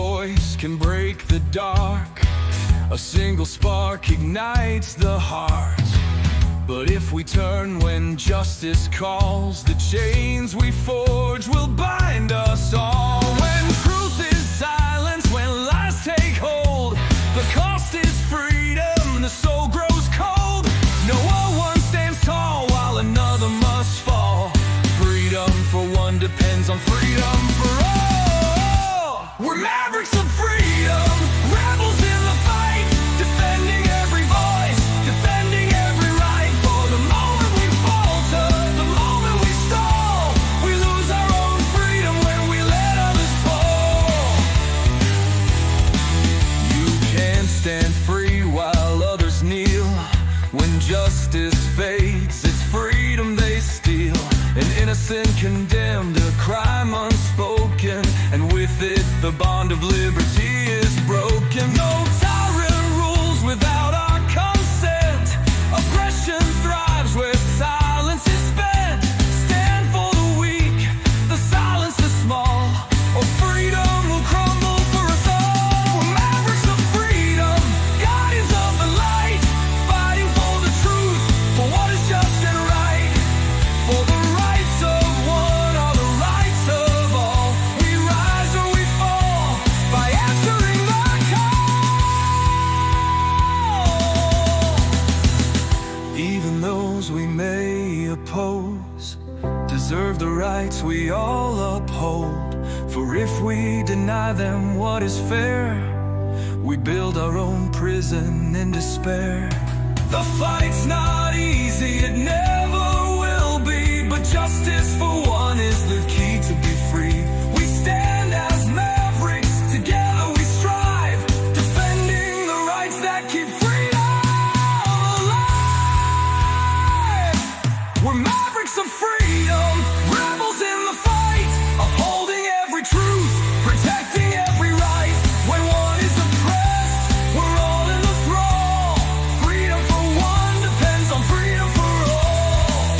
voice can break the dark. A single spark ignites the heart. But if we turn when justice calls, the chains we forge will bind us all. When truth is silence, when lies take hold, the cost is freedom, the soul grows cold. No one stands tall while another must fall. Freedom for one depends on freedom for all. We're mavericks of freedom, rebels in the fight, defending every voice, defending every right. For the moment we falter, the moment we stall, we lose our own freedom when we let others fall. You can't stand free while others kneel. When justice fades, it's freedom they steal. An innocent condemned, a crime unspoken, and with it the bond of liberty is broken. No tyrant rules without our consent. Oppression thrives where silence is spent. Stand for the weak, the silence is small, or freedom will crumble for us all. We're mavericks of freedom, guardians of the light, fighting for the truth, for what is just and right. For the rights of one are the rights of all. We rise or we fall by answering the call. Even those we may oppose deserve the rights we all uphold. For if we deny them what is fair, we build our own prison in despair. The fight's not easy, it never will be, but justice for one is the key to be free. We stand as mavericks, together we strive, defending the rights that keep freedom alive. We're mavericks of freedom, rebels in the fight, upholding every truth, protecting every right. When one is oppressed, we're all in the thrall. Freedom for one depends on freedom for all.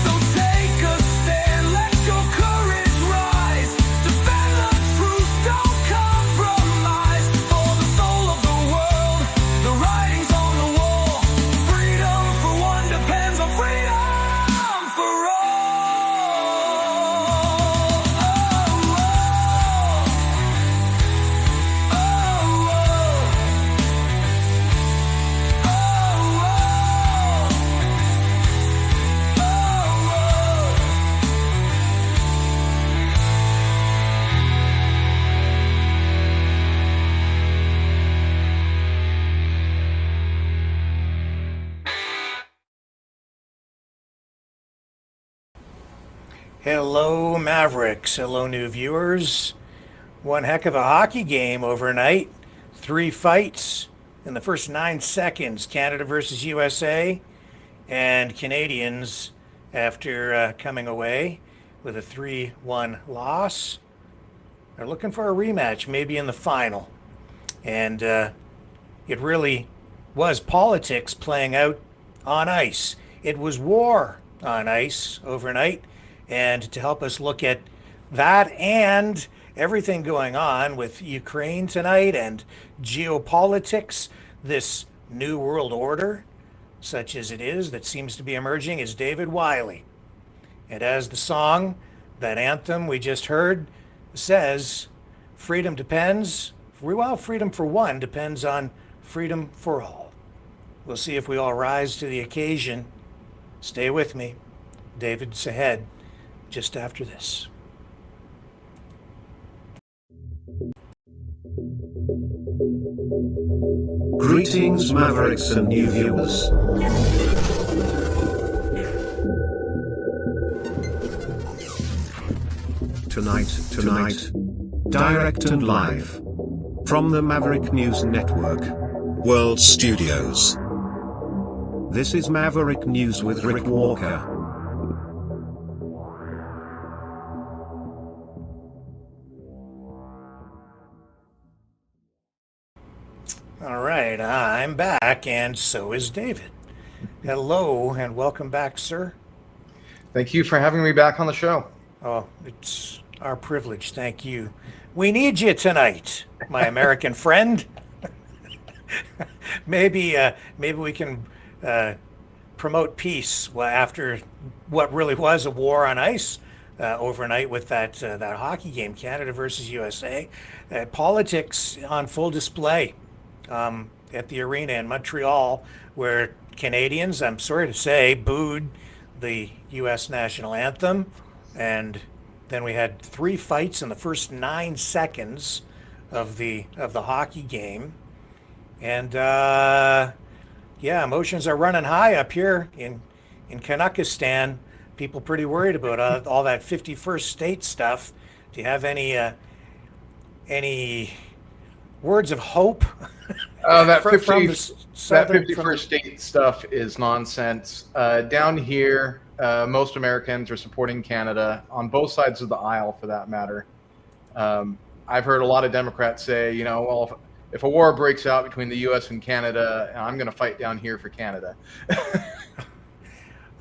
So take a stand, let your courage rise. Defend the truth, don't compromise. For the soul of the world, the writing's on the wall. Freedom for one depends on freedom for Hello, Mavericks. Hello, new viewers. One heck of a hockey game overnight. 3 fights in the first 9 seconds. Canada versus USA, and Canadians, after coming away with a 3-1 loss, are looking for a rematch, maybe in the final. And it really was politics playing out on ice. It was war on ice overnight. And to help us look at that and everything going on with Ukraine tonight and geopolitics, this new world order, such as it is, that seems to be emerging, is David Wiley. And as the song, that anthem we just heard, says, freedom depends, well, freedom for one depends on freedom for all. We'll see if we all rise to the occasion. Stay with me. David's ahead just after this. Greetings, Mavericks and new viewers. Tonight, direct and live from the Maverick News Network World Studios. This is Maverick News with Rick Walker. All right, I'm back, and so is David. Hello, and welcome back, sir. Thank you for having me back on the show. Oh, it's Our privilege, thank you. We need you tonight, my American friend. Maybe we can promote peace after what really was a war on ice overnight with that hockey game, Canada versus USA. Politics on full display at the arena in Montreal, where Canadians, I'm sorry to say, booed the U.S. national anthem, and then we had 3 fights in the first 9 seconds of the hockey game, and emotions are running high up here in Kanakistan. People pretty worried about all that 51st state stuff. Do you have any words of hope? That from 50, the that southern, 51st state stuff is nonsense. Down here, most Americans are supporting Canada on both sides of the aisle, for that matter. I've heard a lot of Democrats say, well, if a war breaks out between the U.S. and Canada, I'm going to fight down here for Canada.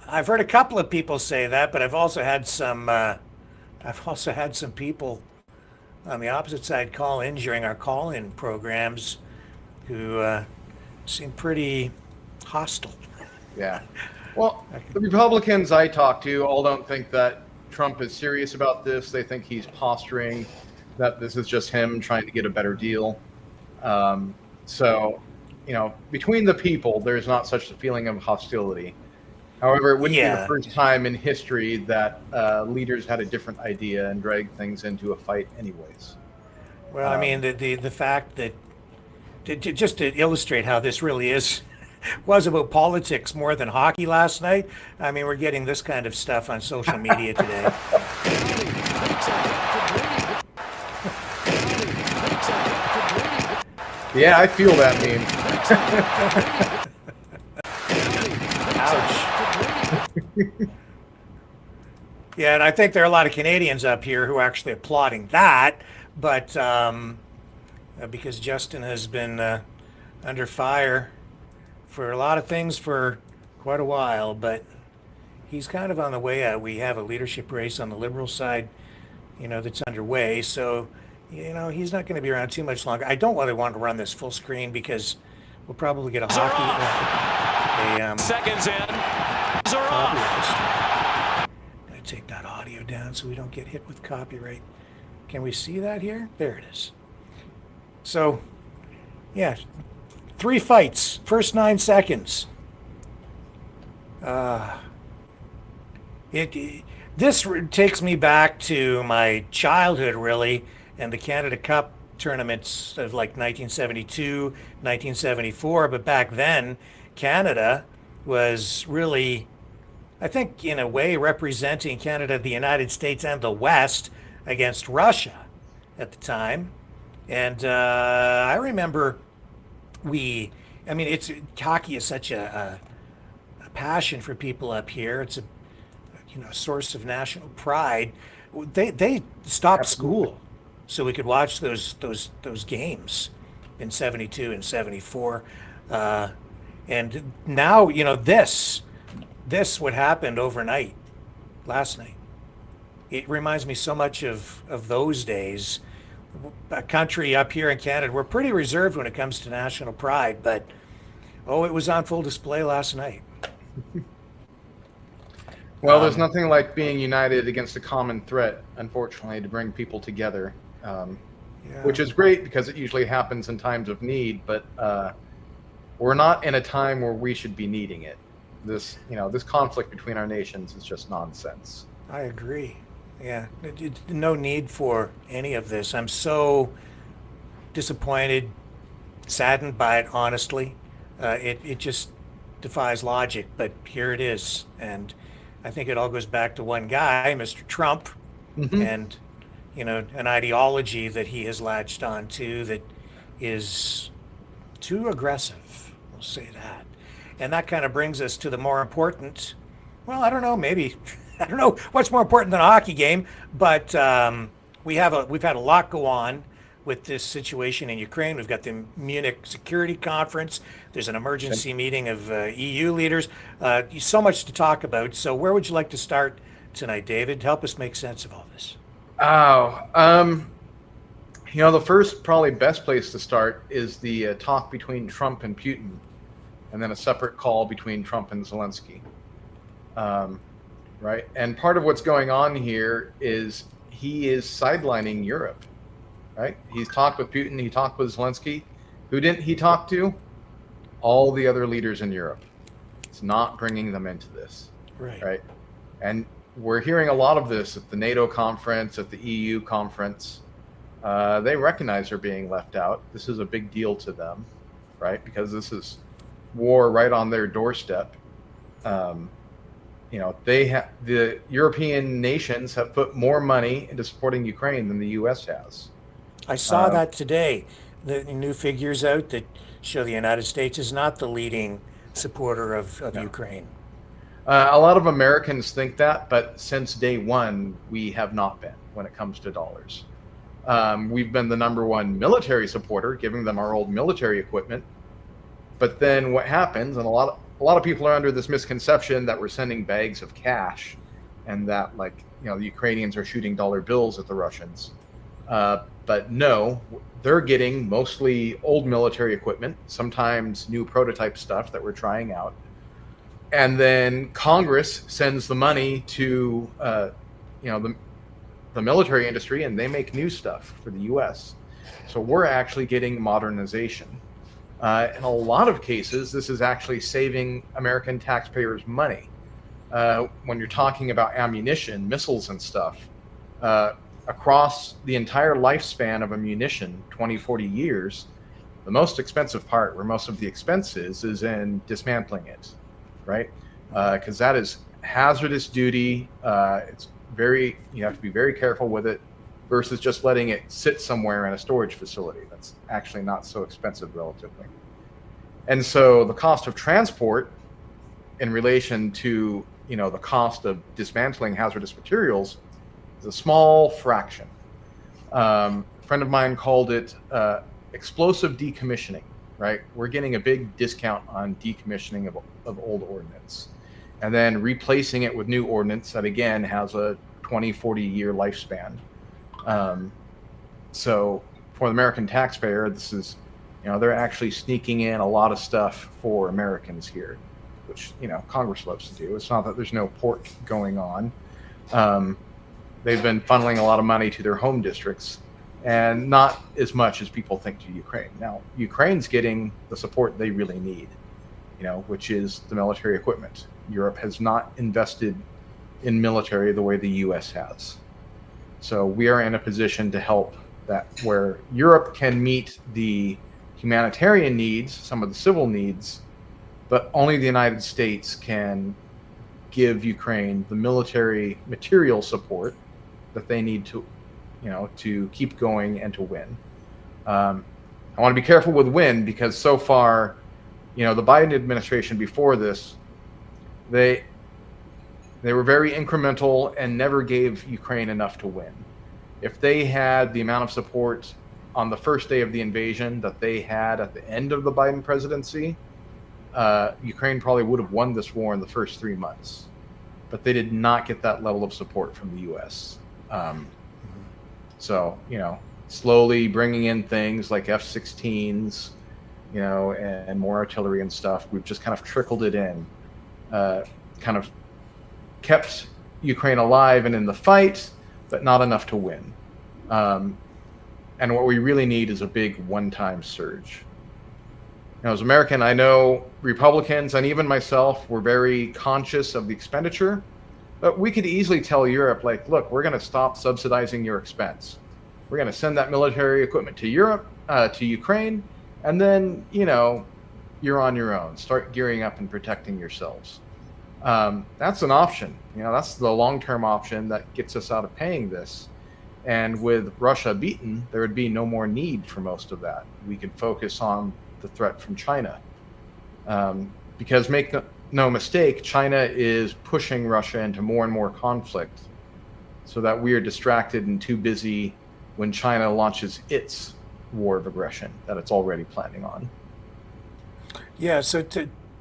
I've heard a couple of people say that, but I've also had some people on the opposite side call in during our call-in programs who seem pretty hostile. Yeah. Well, the Republicans I talk to all don't think that Trump is serious about this. They think he's posturing, that this is just him trying to get a better deal. Between the people, there's not such a feeling of hostility. However, it wouldn't be the first time in history that leaders had a different idea and dragged things into a fight anyways. Well, I mean, the fact that, just to illustrate how this really was about politics more than hockey last night, I mean, we're getting this kind of stuff on social media today. Yeah, I feel that meme. Ouch. Yeah, and I think there are a lot of Canadians up here who are actually applauding that, but because Justin has been under fire for a lot of things for quite a while, but he's kind of on the way out. We have a leadership race on the Liberal side, that's underway, so he's not going to be around too much longer. I don't really want to run this full screen because we'll probably get a seconds in. I'm going to take that audio down so we don't get hit with copyright. Can we see that here? There it is. So, 3 fights, first 9 seconds. This takes me back to my childhood, really, and the Canada Cup tournaments of like 1972, 1974. But back then, Canada was really, I think, in a way, representing Canada, the United States, and the West against Russia at the time. And I remember hockey is such a passion for people up here. It's a source of national pride. They stopped school so we could watch those games in 72 and 74. And now, this what happened overnight, last night. It reminds me so much of those days. A country up here in Canada, we're pretty reserved when it comes to national pride, but it was on full display last night. Well, there's nothing like being united against a common threat, unfortunately, to bring people together, which is great because it usually happens in times of need, but we're not in a time where we should be needing it. This conflict between our nations is just nonsense. I agree. Yeah, no need for any of this. I'm so disappointed, saddened by it, honestly. It just defies logic, but here it is. And I think it all goes back to one guy, Mr. Trump, and, an ideology that he has latched on to that is too aggressive. We'll say that. And that kind of brings us to the more important, I don't know, maybe... I don't know what's more important than a hockey game, but we've had a lot go on with this situation in Ukraine. We've got the Munich Security Conference. There's an emergency meeting of EU leaders. So much to talk about. So where would you like to start tonight, David? Help us make sense of all this. Oh, the first, probably best place to start is the talk between Trump and Putin, and then a separate call between Trump and Zelensky. Right? And part of what's going on here is he is sidelining Europe, right? He's talked with Putin, he talked with Zelensky. Who didn't he talk to? All the other leaders in Europe. It's not bringing them into this, right? And we're hearing a lot of this at the NATO conference, at the EU conference. They recognize they're being left out. This is a big deal to them, right? Because this is war right on their doorstep. The European nations have put more money into supporting Ukraine than the U.S. has. I saw that today. The new figures out that show the United States is not the leading supporter of Ukraine. A lot of Americans think that, but since day one, we have not been when it comes to dollars. We've been the number one military supporter, giving them our old military equipment. But then what happens, and a lot of people are under this misconception that we're sending bags of cash and that the Ukrainians are shooting dollar bills at the Russians. But no, they're getting mostly old military equipment, sometimes new prototype stuff that we're trying out. And then Congress sends the money to, the military industry, and they make new stuff for the U.S. So we're actually getting modernization. In a lot of cases, this is actually saving American taxpayers money. When you're talking about ammunition, missiles and stuff, across the entire lifespan of a munition, 20, 40 years, the most expensive part, where most of the expense is in dismantling it, right? Because that is hazardous duty. You have to be very careful with it versus just letting it sit somewhere in a storage facility. That's actually not so expensive relatively. And so the cost of transport in relation to, the cost of dismantling hazardous materials is a small fraction. A friend of mine called it explosive decommissioning, right? We're getting a big discount on decommissioning of old ordnance and then replacing it with new ordnance that, again, has a 20, 40-year lifespan. So for the American taxpayer, this is, they're actually sneaking in a lot of stuff for Americans here, which, Congress loves to do. It's not that there's no pork going on. They've been funneling a lot of money to their home districts and not as much as people think to Ukraine. Now, Ukraine's getting the support they really need, which is the military equipment. Europe has not invested in military the way the U.S. has. So we are in a position to help that, where Europe can meet the humanitarian needs, some of the civil needs, but only the United States can give Ukraine the military material support that they need to, to keep going and to win. I want to be careful with win, because so far, the Biden administration before this, they were very incremental and never gave Ukraine enough to win. If they had the amount of support on the first day of the invasion that they had at the end of the Biden presidency, Ukraine probably would have won this war in the first 3 months. But they did not get that level of support from the U.S. So, slowly bringing in things like F-16s, and more artillery and stuff. We've just kind of trickled it in, kind of kept Ukraine alive and in the fight, but not enough to win. And what we really need is a big one-time surge. Now, as American, I know Republicans and even myself were very conscious of the expenditure, but we could easily tell Europe, look, we're going to stop subsidizing your expense. We're going to send that military equipment to Europe, to Ukraine, and then, you're on your own. Start gearing up and protecting yourselves. That's an option. That's the long-term option that gets us out of paying this. And with Russia beaten, there would be no more need for most of that. We could focus on the threat from China. Because make no mistake, China is pushing Russia into more and more conflict so that we are distracted and too busy when China launches its war of aggression that it's already planning on. Yeah, so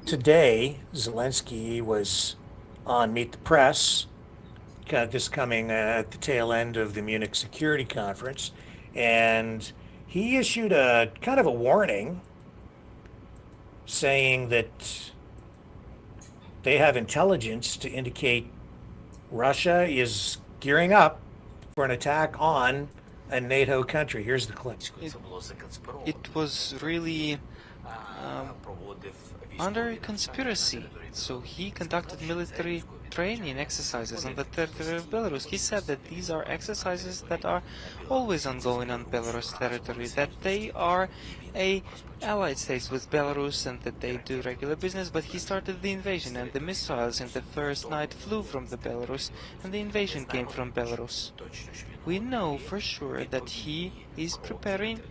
today, Zelensky was on Meet the Press, this coming at the tail end of the Munich Security Conference, and he issued a kind of a warning saying that they have intelligence to indicate Russia is gearing up for an attack on a NATO country. Here's the clip. It was really under conspiracy. So he conducted military training exercises on the territory of Belarus. He said that these are exercises that are always ongoing on Belarus territory, that they are a allied states with Belarus and that they do regular business, but he started the invasion, and the missiles in the first night flew from the Belarus, and the invasion came from Belarus. We know for sure that he is preparing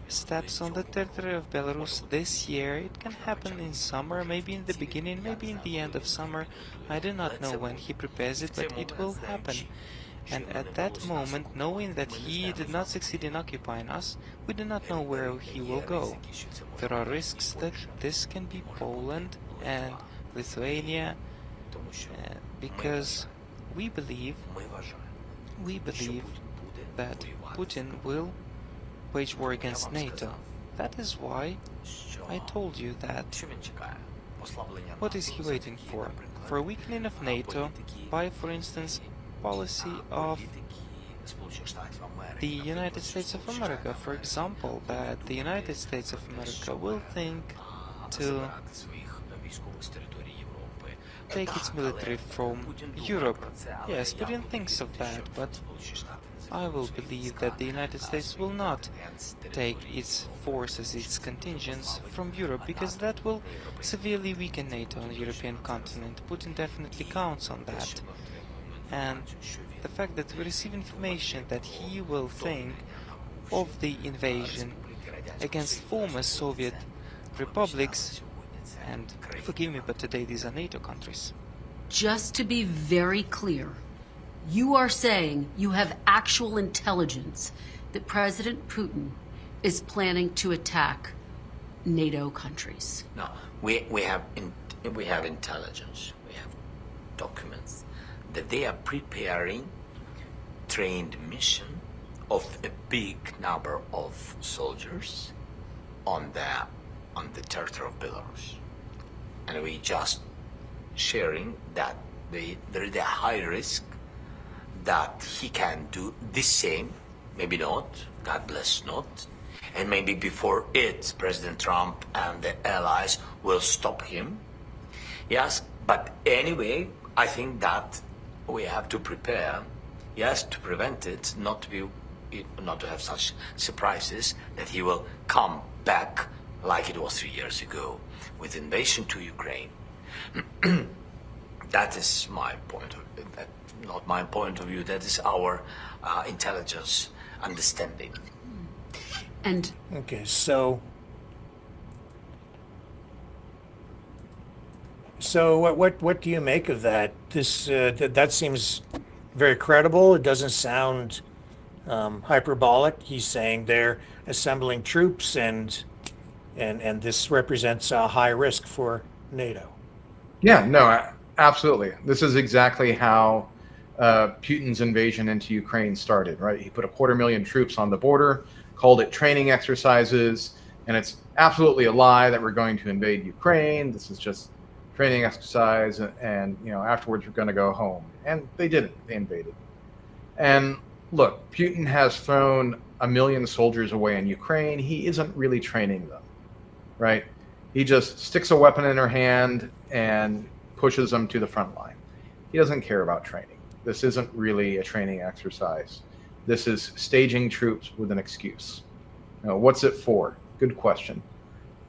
steps on the territory of Belarus this year. It can happen in summer, maybe in the beginning, maybe in the end of summer. I do not know when he prepares it, but it will happen. And at that moment, knowing that he did not succeed in occupying us, we do not know where he will go. There are risks that this can be Poland and Lithuania, because we believe that Putin will wage war against NATO. That is why I told you that. What is he waiting for? For a weakening of NATO by, for instance, policy of the United States of America. For example, that the United States of America will think to take its military from Europe. Yes, Putin thinks of that, but I will believe that the United States will not take its forces, its contingents from Europe, because that will severely weaken NATO on the European continent. Putin definitely counts on that. And the fact that we receive information that he will think of the invasion against former Soviet republics, and forgive me, but today these are NATO countries. Just to be very clear, you are saying you have actual intelligence that President Putin is planning to attack NATO countries. No, we have intelligence. We have documents that they are preparing trained mission of a big number of soldiers on the territory of Belarus, and we just sharing that there is a high risk that he can do the same, maybe not, God bless not, and maybe before it, President Trump and the allies will stop him. Yes, but anyway, I think that we have to prepare, yes, to prevent it, not to have such surprises that he will come back like it was 3 years ago with invasion to Ukraine. That is my point of view. Not my point of view, that is our intelligence understanding. And okay, so what do you make of that? This that seems very credible. It doesn't sound hyperbolic. He's saying they're assembling troops, and this represents a high risk for NATO. Yeah, no, absolutely. This is exactly how Putin's invasion into Ukraine started, right? He put 250,000 troops on the border, called it training exercises, and it's absolutely a lie that we're going to invade Ukraine. This is just training exercise, and afterwards we're going to go home. And they didn't. They invaded. And look, Putin has thrown 1 million soldiers away in Ukraine. He isn't really training them, right? He just sticks a weapon in her hand and pushes them to the front line. He doesn't care about training. This isn't really a training exercise. This is staging troops with an excuse. What's it for? Good question.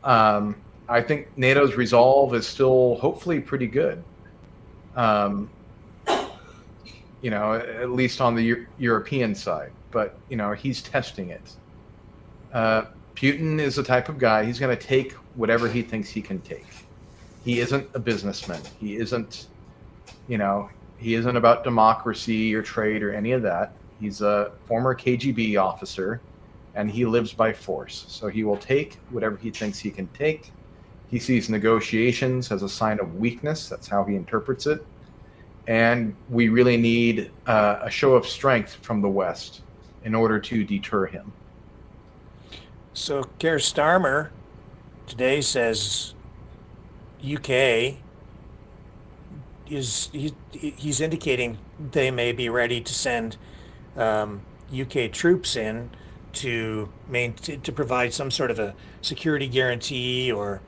I think NATO's resolve is still hopefully pretty good. At least on the European side, but he's testing it. Putin is the type of guy, he's going to take whatever he thinks he can take. He isn't a businessman. He isn't about democracy or trade or any of that. He's a former KGB officer, and he lives by force. So he will take whatever he thinks he can take. He sees negotiations as a sign of weakness. That's how he interprets it. and we really need a show of strength from the West in order to deter him. So Keir Starmer today says UK he's indicating they may be ready to send UK troops in to provide some sort of a security guarantee or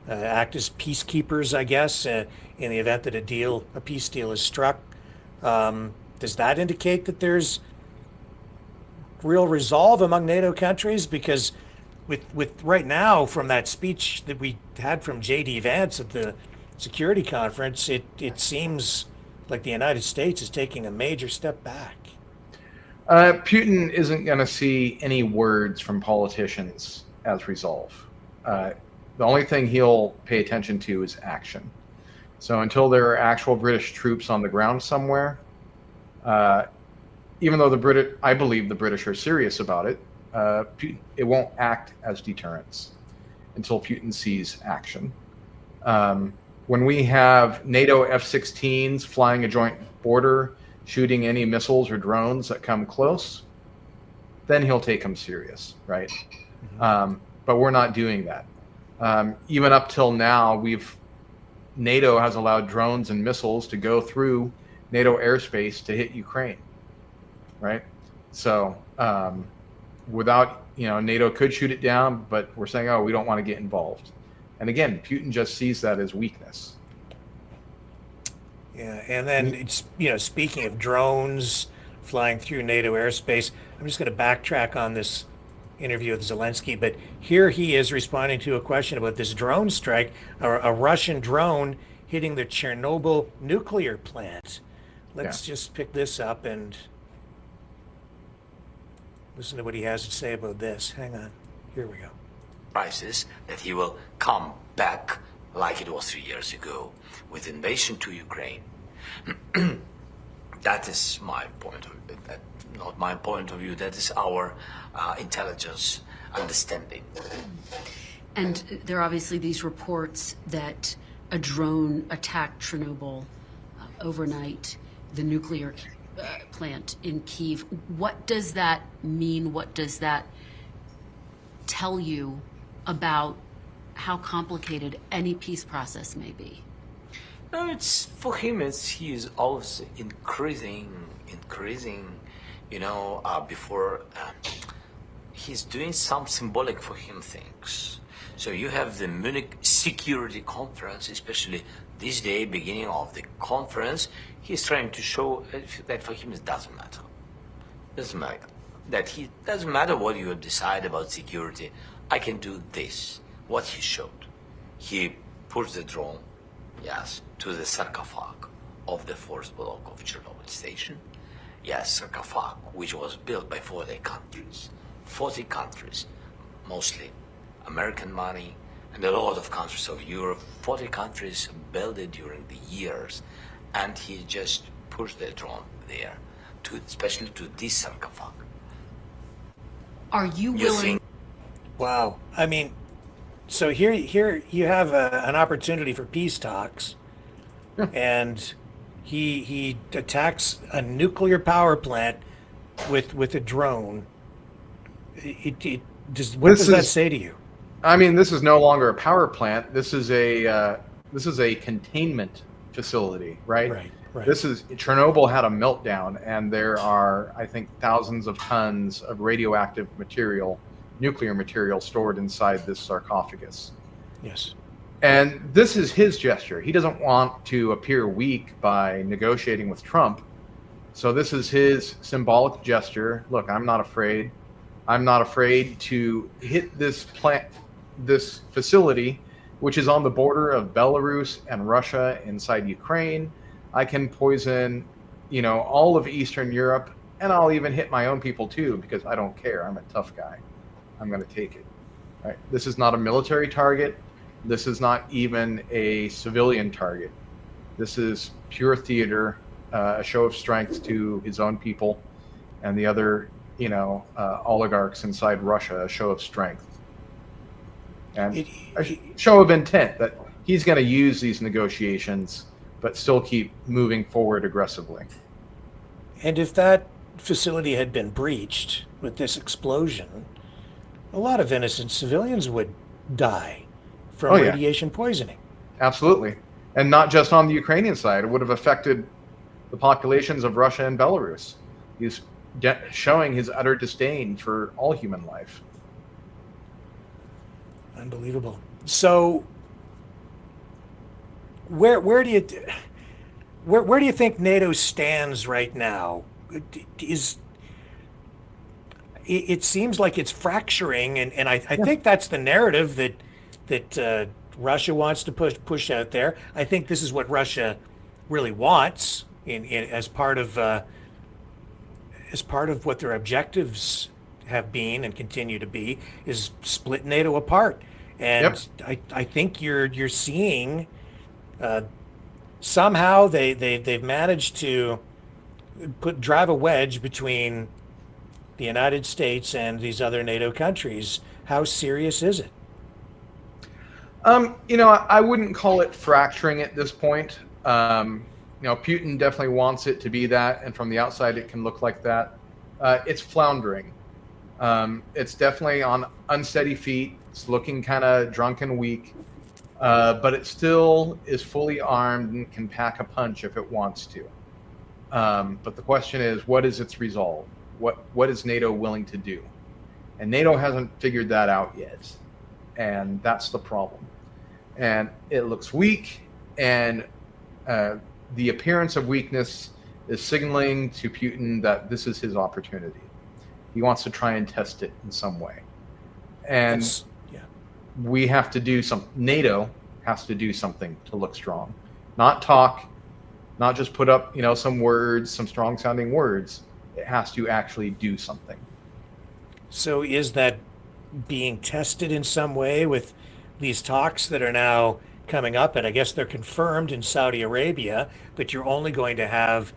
act as peacekeepers, I guess, in the event that a peace deal is struck. Does that indicate that there's real resolve among NATO countries? Because with right now, from that speech that we had from J.D. Vance at the security conference, it seems like the United States is taking a major step back. Putin isn't going to see any words from politicians as resolve. The only thing he'll pay attention to is action. So until there are actual British troops on the ground somewhere, even though I believe the British are serious about it, it won't act as deterrence until Putin sees action. When we have NATO F-16s flying a joint border, shooting any missiles or drones that come close, then he'll take them serious, right? Mm-hmm. But we're not doing that. Even up till now, NATO has allowed drones and missiles to go through NATO airspace to hit Ukraine, right? So without, NATO could shoot it down, but we're saying, oh, we don't want to get involved. And again, Putin just sees that as weakness. Yeah, and then it's, speaking of drones flying through NATO airspace, I'm just going to backtrack on this interview with Zelensky, but here he is responding to a question about this drone strike, a Russian drone hitting the Chernobyl nuclear plant. Let's just pick this up and listen to what he has to say about this. Hang on. Here we go. Crisis that he will come back like it was 3 years ago with invasion to Ukraine. That is my point of view. Not my point of view. That is our intelligence understanding. And there are obviously these reports that a drone attacked Chernobyl overnight, the nuclear plant in Kyiv. What does that mean? What does that tell you about how complicated any peace process may be? No, it's for him. He is always increasing. Before he's doing some symbolic for him things. So you have the Munich Security Conference, especially this day, beginning of the conference. He's trying to show that for him it doesn't matter. Doesn't matter what you decide about security. I can do this. What he showed, he pushed the drone, to the sarcophagus of the fourth block of Chernobyl station. Yes, sarcophagus, which was built by 40 countries. 40 countries, mostly American money, and a lot of countries of Europe. 40 countries built it during the years, and he just pushed the drone there, especially to this sarcophagus. Are you willing? Wow. I mean, so here you have an opportunity for peace talks, and he attacks a nuclear power plant with a drone. What does that say to you? I mean, this is no longer a power plant. This is a containment facility, right? Right. Chernobyl had a meltdown, and there are, I think, thousands of tons of radioactive material, nuclear material, stored inside this sarcophagus. Yes. And this is his gesture. He doesn't want to appear weak by negotiating with Trump. So this is his symbolic gesture. Look, I'm not afraid. I'm not afraid to hit this plant, this facility, which is on the border of Belarus and Russia inside Ukraine. I can poison, all of Eastern Europe, and I'll even hit my own people too, because I don't care. I'm a tough guy. I'm going to take it. Right? This is not a military target. This is not even a civilian target. This is pure theater, a show of strength to his own people and the other, oligarchs inside Russia, a show of strength. And a show of intent that he's going to use these negotiations but still keep moving forward aggressively. And if that facility had been breached with this explosion, a lot of innocent civilians would die from Oh, yeah. radiation poisoning. Absolutely. And not just on the Ukrainian side. It would have affected the populations of Russia and Belarus. He's showing his utter disdain for all human life. Unbelievable. So where do you think NATO stands right now? It seems like it's fracturing, and I think that's the narrative that Russia wants to push out there. I think this is what Russia really wants as part of what their objectives have been and continue to be, is split NATO apart. And I think you're seeing somehow they've managed to drive a wedge between the United States and these other NATO countries. How serious is it? I wouldn't call it fracturing at this point. Putin definitely wants it to be that, and from the outside it can look like that. It's floundering. It's definitely on unsteady feet. It's looking kind of drunk and weak, but it still is fully armed and can pack a punch if it wants to. But the question is, what is its resolve? What is NATO willing to do? And NATO hasn't figured that out yet, and that's the problem. And it looks weak, and the appearance of weakness is signaling to Putin that this is his opportunity. He wants to try and test it in some way. And we have to do NATO has to do something to look strong. Not talk, not just put up, some words, some strong sounding words. It has to actually do something. So is that being tested in some way with these talks that are now coming up? And I guess they're confirmed in Saudi Arabia, but you're only going to have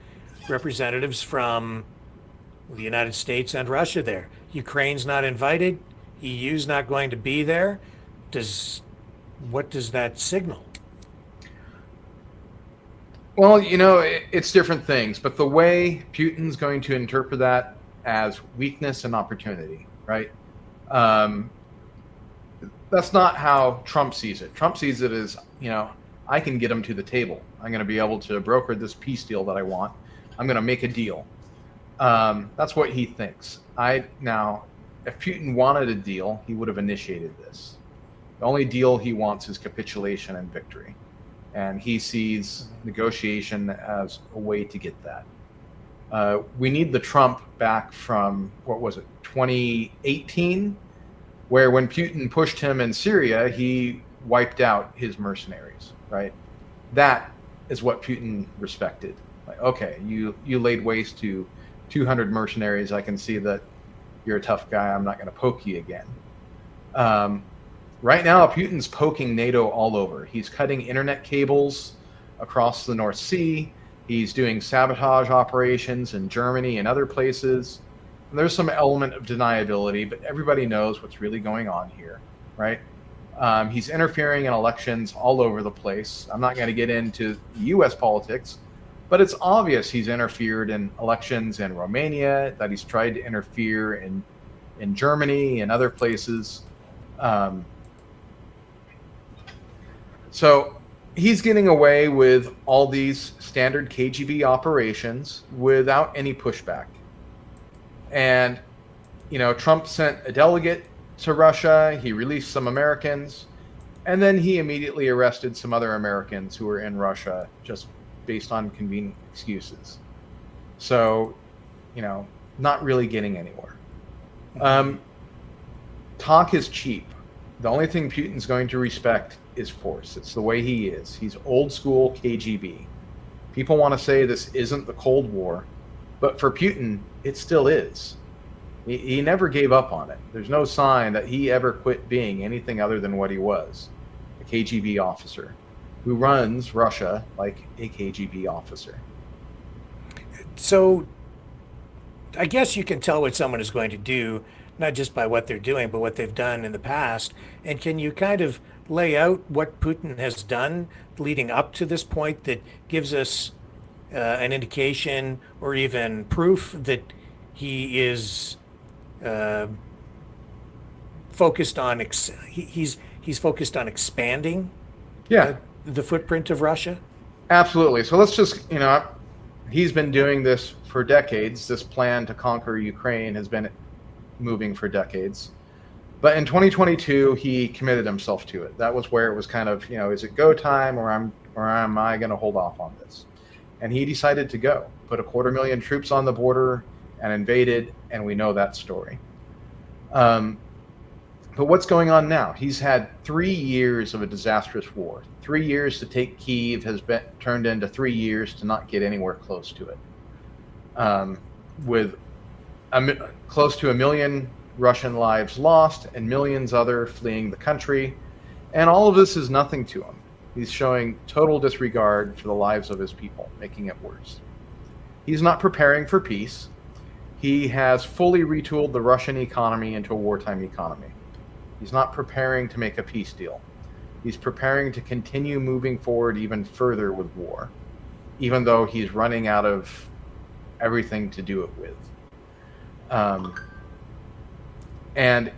representatives from the United States and Russia there. Ukraine's not invited. EU's not going to be there. What does that signal? Well, it's different things, but the way Putin's going to interpret that as weakness and opportunity, right? That's not how Trump sees it. Trump sees it as, I can get him to the table. I'm going to be able to broker this peace deal that I want. I'm going to make a deal. That's what he thinks. Now, if Putin wanted a deal, he would have initiated this. The only deal he wants is capitulation and victory. And he sees negotiation as a way to get that. We need the Trump back from, 2018, where when Putin pushed him in Syria, he wiped out his mercenaries, right? That is what Putin respected. Like, okay, you laid waste to 200 mercenaries. I can see that you're a tough guy. I'm not going to poke you again. Right now, Putin's poking NATO all over. He's cutting internet cables across the North Sea. He's doing sabotage operations in Germany and other places. And there's some element of deniability, but everybody knows what's really going on here, right? He's interfering in elections all over the place. I'm not going to get into U.S. politics, but it's obvious he's interfered in elections in Romania, that he's tried to interfere in Germany and other places. So he's getting away with all these standard KGB operations without any pushback. And, Trump sent a delegate to Russia. He released some Americans. And then he immediately arrested some other Americans who were in Russia just based on convenient excuses. So, not really getting anywhere. Talk is cheap. The only thing Putin's going to respect is force. It's the way he is. He's old school KGB. People want to say this isn't the Cold War, but for Putin, it still is. He never gave up on it. There's no sign that he ever quit being anything other than what he was, a KGB officer who runs Russia like a KGB officer. So I guess you can tell what someone is going to do not just by what they're doing, but what they've done in the past. And can you kind of lay out what Putin has done leading up to this point that gives us an indication or even proof that he is focused on he's focused on expanding the footprint of Russia? Absolutely. So let's just, he's been doing this for decades. This plan to conquer Ukraine has been moving for decades. But in 2022, he committed himself to it. That was where it was kind of, is it go time, or am I going to hold off on this? And he decided to go, put 250,000 troops on the border and invaded, and we know that story. But what's going on now? He's had 3 years of a disastrous war. 3 years to take Kyiv has been turned into 3 years to not get anywhere close to it. With close to 1 million Russian lives lost and millions other fleeing the country. And all of this is nothing to him. He's showing total disregard for the lives of his people, making it worse. He's not preparing for peace. He has fully retooled the Russian economy into a wartime economy. He's not preparing to make a peace deal. He's preparing to continue moving forward even further with war, even though he's running out of everything to do it with. And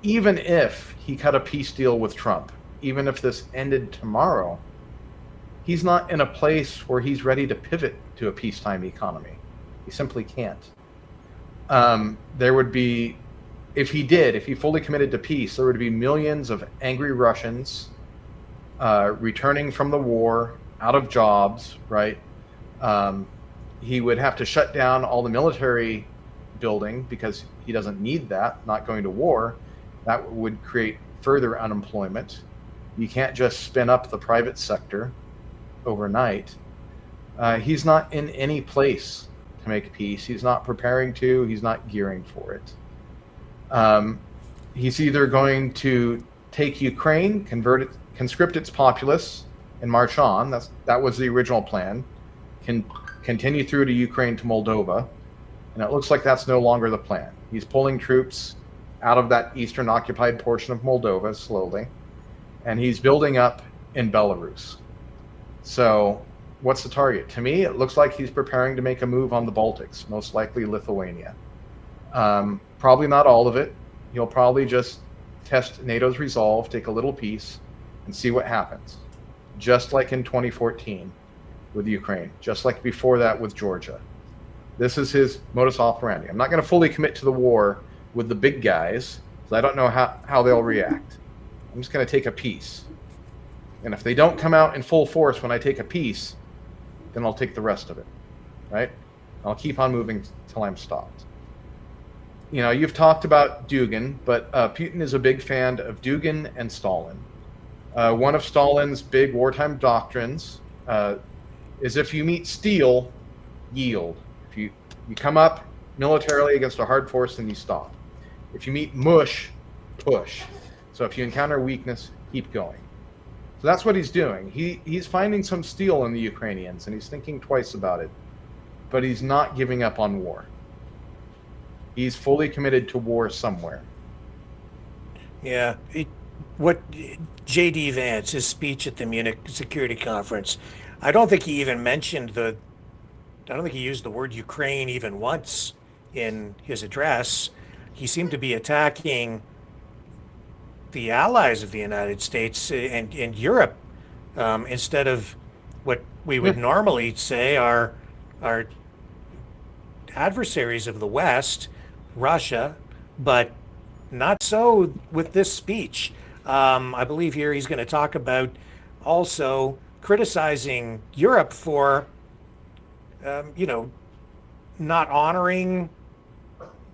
even if he cut a peace deal with Trump, even if this ended tomorrow, he's not in a place where he's ready to pivot to a peacetime economy. He simply can't. There would be, if he fully committed to peace, there would be millions of angry Russians returning from the war, out of jobs, right? He would have to shut down all the military building because he doesn't need that, not going to war. That would create further unemployment. You can't just spin up the private sector overnight. He's not in any place to make peace. He's not preparing to, he's not gearing for it. He's either going to take Ukraine, convert it, conscript its populace, and march on. That was the original plan. Can continue through to Ukraine to Moldova. And it looks like that's no longer the plan. He's pulling troops out of that eastern occupied portion of Moldova slowly, and he's building up in Belarus. So what's the target? To me, it looks like he's preparing to make a move on the Baltics, most likely Lithuania. Probably not all of it. He'll probably just test NATO's resolve, take a little piece, and see what happens. Just like in 2014 with Ukraine, just like before that with Georgia. This is his modus operandi. I'm not going to fully commit to the war with the big guys, because I don't know how they'll react. I'm just going to take a piece. And if they don't come out in full force when I take a piece, then I'll take the rest of it, right? I'll keep on moving till I'm stopped. You've talked about Dugin, but Putin is a big fan of Dugin and Stalin. One of Stalin's big wartime doctrines is if you meet steel, yield. If you come up militarily against a hard force, then you stop. If you meet mush, push. So if you encounter weakness, keep going. So that's what he's doing. He's finding some steel in the Ukrainians, and he's thinking twice about it. But he's not giving up on war. He's fully committed to war somewhere. Yeah. What J.D. Vance, his speech at the Munich Security Conference, I don't think he even mentioned I don't think he used the word Ukraine even once in his address. He seemed to be attacking the allies of the United States and Europe instead of what we would normally say are adversaries of the West, Russia, but not so with this speech. I believe here he's going to talk about also criticizing Europe for not honoring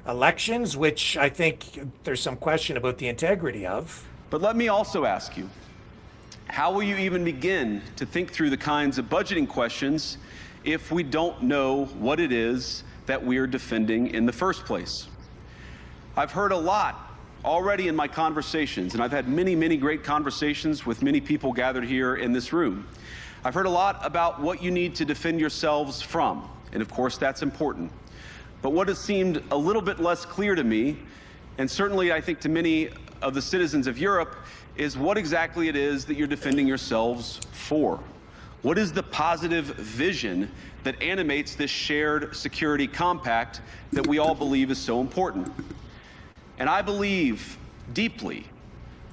elections, which I think there's some question about the integrity of. But let me also ask you, how will you even begin to think through the kinds of budgeting questions if we don't know what it is that we're defending in the first place? I've heard a lot already in my conversations, and I've had many, many great conversations with many people gathered here in this room. I've heard a lot about what you need to defend yourselves from, and of course that's important. But what has seemed a little bit less clear to me and certainly I think to many of the citizens of Europe, is what exactly it is that you're defending yourselves for. What is the positive vision that animates this shared security compact that we all believe is so important? And I believe deeply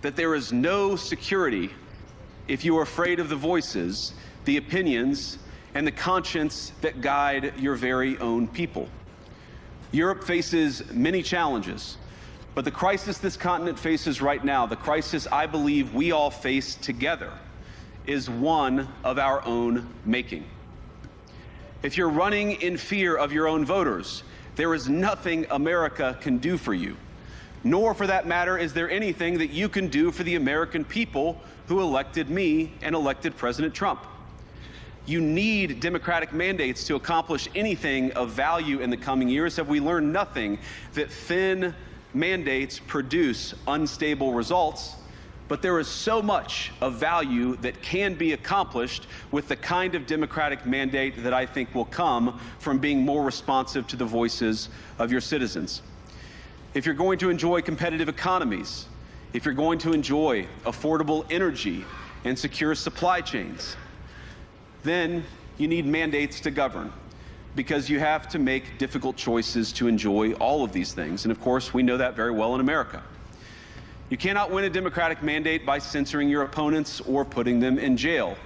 that there is no security if you are afraid of the voices, the opinions, and the conscience that guide your very own people. Europe faces many challenges, but the crisis this continent faces right now, the crisis I believe we all face together, is one of our own making. If you're running in fear of your own voters, there is nothing America can do for you. Nor, for that matter, is there anything that you can do for the American people who elected me and elected President Trump. You need democratic mandates to accomplish anything of value in the coming years. Have we learned nothing that thin mandates produce unstable results? But there is so much of value that can be accomplished with the kind of democratic mandate that I think will come from being more responsive to the voices of your citizens. If you're going to enjoy competitive economies, if you're going to enjoy affordable energy and secure supply chains, then you need mandates to govern, because you have to make difficult choices to enjoy all of these things. And of course, we know that very well in America. You cannot win a democratic mandate by censoring your opponents or putting them in jail,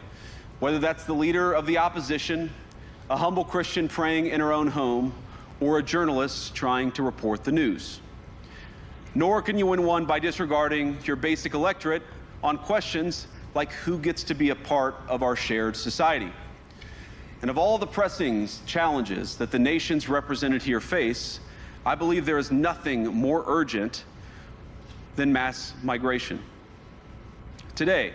whether that's the leader of the opposition, a humble Christian praying in her own home, or a journalist trying to report the news. Nor can you win one by disregarding your basic electorate on questions like who gets to be a part of our shared society. And of all the pressing challenges that the nations represented here face, I believe there is nothing more urgent than mass migration. Today,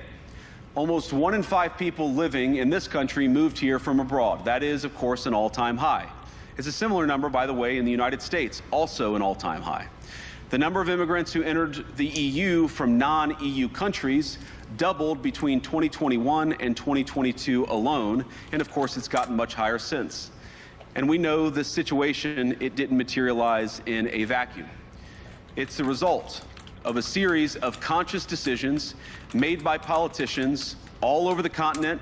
almost 1 in 5 people living in this country moved here from abroad. That is, of course, an all-time high. It's a similar number, by the way, in the United States, also an all-time high. The number of immigrants who entered the EU from non-EU countries doubled between 2021 and 2022 alone, and of course it's gotten much higher since. And we know this situation, it didn't materialize in a vacuum. It's the result of a series of conscious decisions made by politicians all over the continent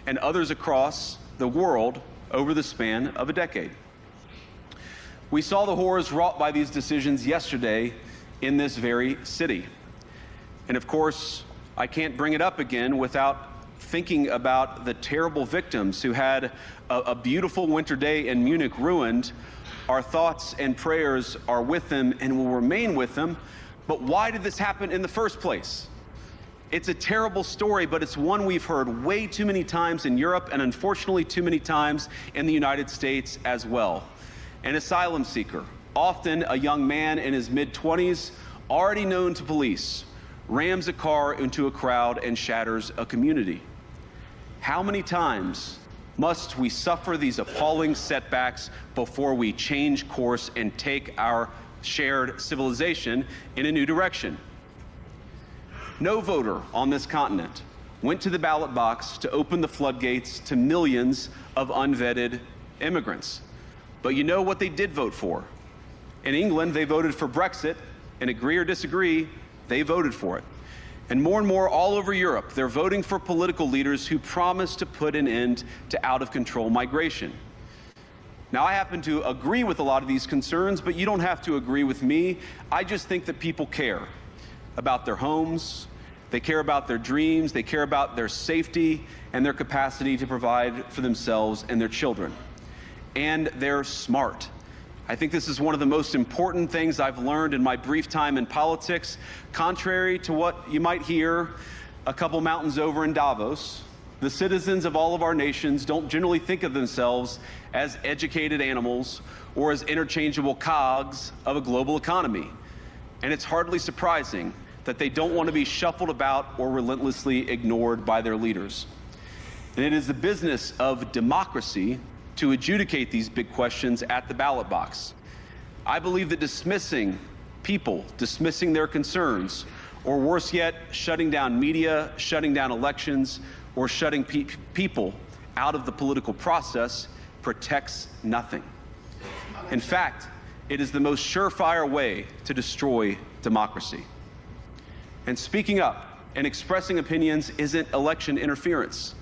and others across the world over the span of a decade. We saw the horrors wrought by these decisions yesterday in this very city. And of course, I can't bring it up again without thinking about the terrible victims who had a beautiful winter day in Munich ruined. Our thoughts and prayers are with them and will remain with them. But why did this happen in the first place? It's a terrible story, but it's one we've heard way too many times in Europe and unfortunately too many times in the United States as well. An asylum seeker, often a young man in his mid-20s, already known to police, rams a car into a crowd and shatters a community. How many times must we suffer these appalling setbacks before we change course and take our shared civilization in a new direction? No voter on this continent went to the ballot box to open the floodgates to millions of unvetted immigrants. But you know what they did vote for? In England, they voted for Brexit, and agree or disagree, they voted for it. And more all over Europe, they're voting for political leaders who promise to put an end to out-of-control migration. Now, I happen to agree with a lot of these concerns, but you don't have to agree with me. I just think that people care about their homes, they care about their dreams, they care about their safety and their capacity to provide for themselves and their children. And they're smart. I think this is one of the most important things I've learned in my brief time in politics. Contrary to what you might hear a couple mountains over in Davos, the citizens of all of our nations don't generally think of themselves as educated animals or as interchangeable cogs of a global economy. And it's hardly surprising that they don't want to be shuffled about or relentlessly ignored by their leaders. And it is the business of democracy to adjudicate these big questions at the ballot box. I believe that dismissing people, dismissing their concerns, or worse yet, shutting down media, shutting down elections, or shutting people out of the political process protects nothing. In fact, It is the most surefire way to destroy democracy. And speaking up and expressing opinions isn't election interference.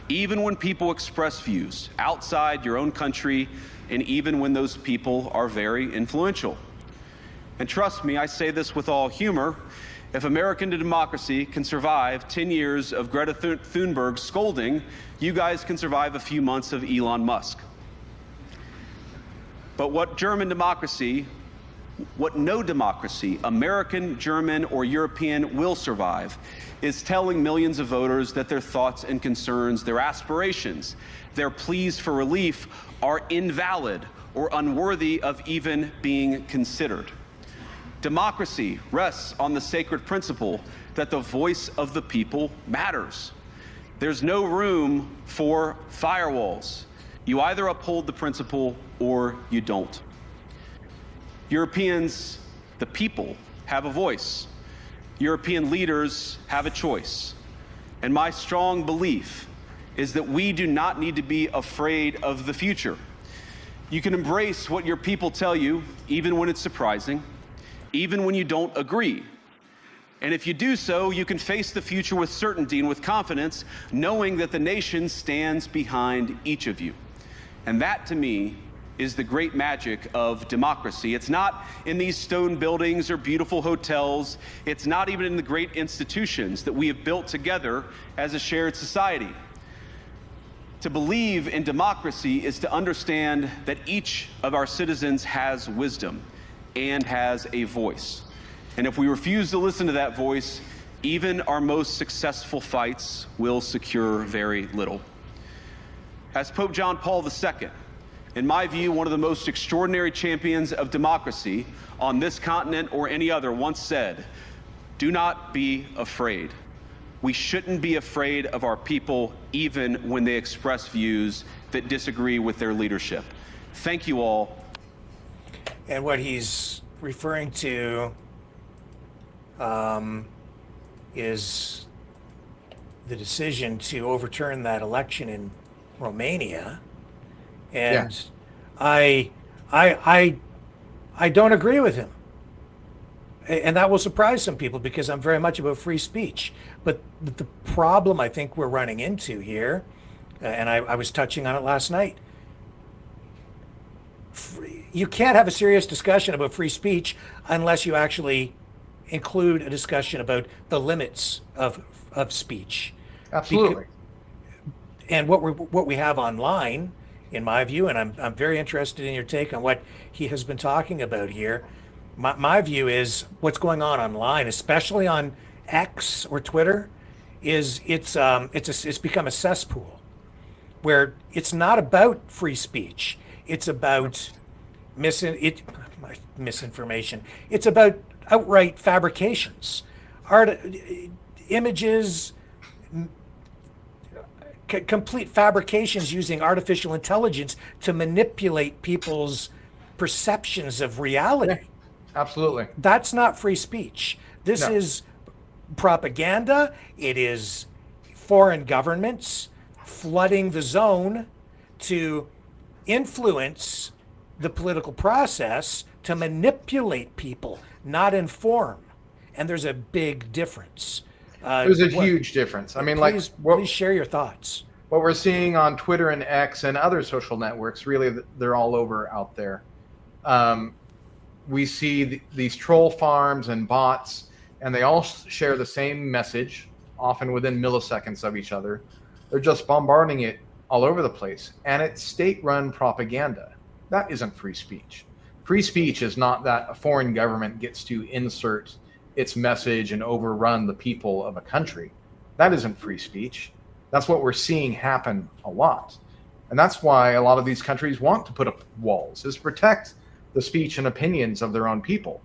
Even when people express views outside your own country, and even when those people are very influential. And trust me, I say this with all humor, if American democracy can survive 10 years of Greta Thunberg scolding, you guys can survive a few months of Elon Musk. But what no democracy, American, German, or European, will survive is telling millions of voters that their thoughts and concerns, their aspirations, their pleas for relief are invalid or unworthy of even being considered. Democracy rests on the sacred principle that the voice of the people matters. There's no room for firewalls. You either uphold the principle or you don't. Europeans, the people, have a voice. European leaders have a choice. And my strong belief is that we do not need to be afraid of the future. You can embrace what your people tell you, even when it's surprising, even when you don't agree. And if you do so, you can face the future with certainty and with confidence, knowing that the nation stands behind each of you. And that, to me, is the great magic of democracy. It's not in these stone buildings or beautiful hotels. It's not even in the great institutions that we have built together as a shared society. To believe in democracy is to understand that each of our citizens has wisdom and has a voice. And if we refuse to listen to that voice, even our most successful fights will secure very little. As Pope John Paul II, in my view, one of the most extraordinary champions of democracy on this continent or any other, once said, "Do not be afraid." We shouldn't be afraid of our people, even when they express views that disagree with their leadership. Thank you all. And what he's referring to is the decision to overturn that election in Romania. And I don't agree with him. And that will surprise some people because I'm very much about free speech. But the problem I think we're running into here, and I was touching on it last night, you can't have a serious discussion about free speech unless you actually include a discussion about the limits of speech. Absolutely. And what we have online, in my view, and I'm very interested in your take on what he has been talking about here. My view is what's going on online, especially on X or Twitter, is it's become a cesspool where it's not about free speech. It's about misinformation. It's about outright fabrications, images, complete fabrications using artificial intelligence to manipulate people's perceptions of reality. Yeah, absolutely. That's not free speech. This is propaganda. It is foreign governments flooding the zone to influence the political process to manipulate people, not inform. And there's a big difference. There's a huge difference. I mean, please share your thoughts. What we're seeing on Twitter and X and other social networks, really, they're all over out there. We see these troll farms and bots, and they all share the same message, often within milliseconds of each other. They're just bombarding it all over the place. And it's state-run propaganda. That isn't free speech. Free speech is not that a foreign government gets to insert its message and overrun the people of a country. That isn't free speech. That's what we're seeing happen a lot. And that's why a lot of these countries want to put up walls, is protect the speech and opinions of their own people.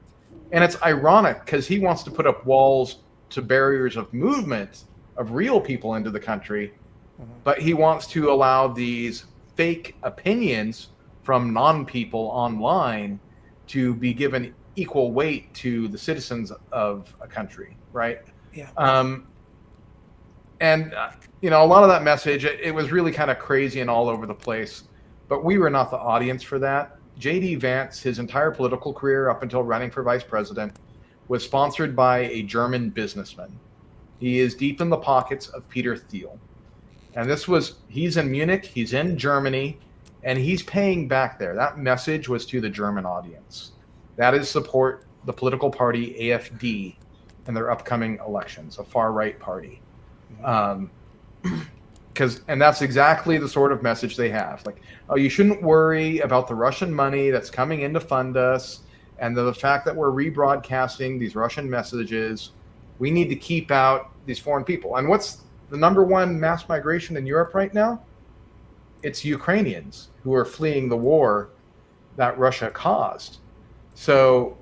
And it's ironic because he wants to put up walls to barriers of movement of real people into the country, but he wants to allow these fake opinions from non-people online to be given equal weight to the citizens of a country, right? Yeah. A lot of that message, it was really kind of crazy and all over the place, but we were not the audience for that. J.D. Vance, his entire political career up until running for vice president, was sponsored by a German businessman. He is deep in the pockets of Peter Thiel. And he's in Munich, he's in Germany, and he's paying back there. That message was to the German audience. That is support the political party AfD in their upcoming elections, a far-right party. And that's exactly the sort of message they have. Like, oh, you shouldn't worry about the Russian money that's coming in to fund us, and the fact that we're rebroadcasting these Russian messages. We need to keep out these foreign people. And what's the number one mass migration in Europe right now? It's Ukrainians who are fleeing the war that Russia caused. So,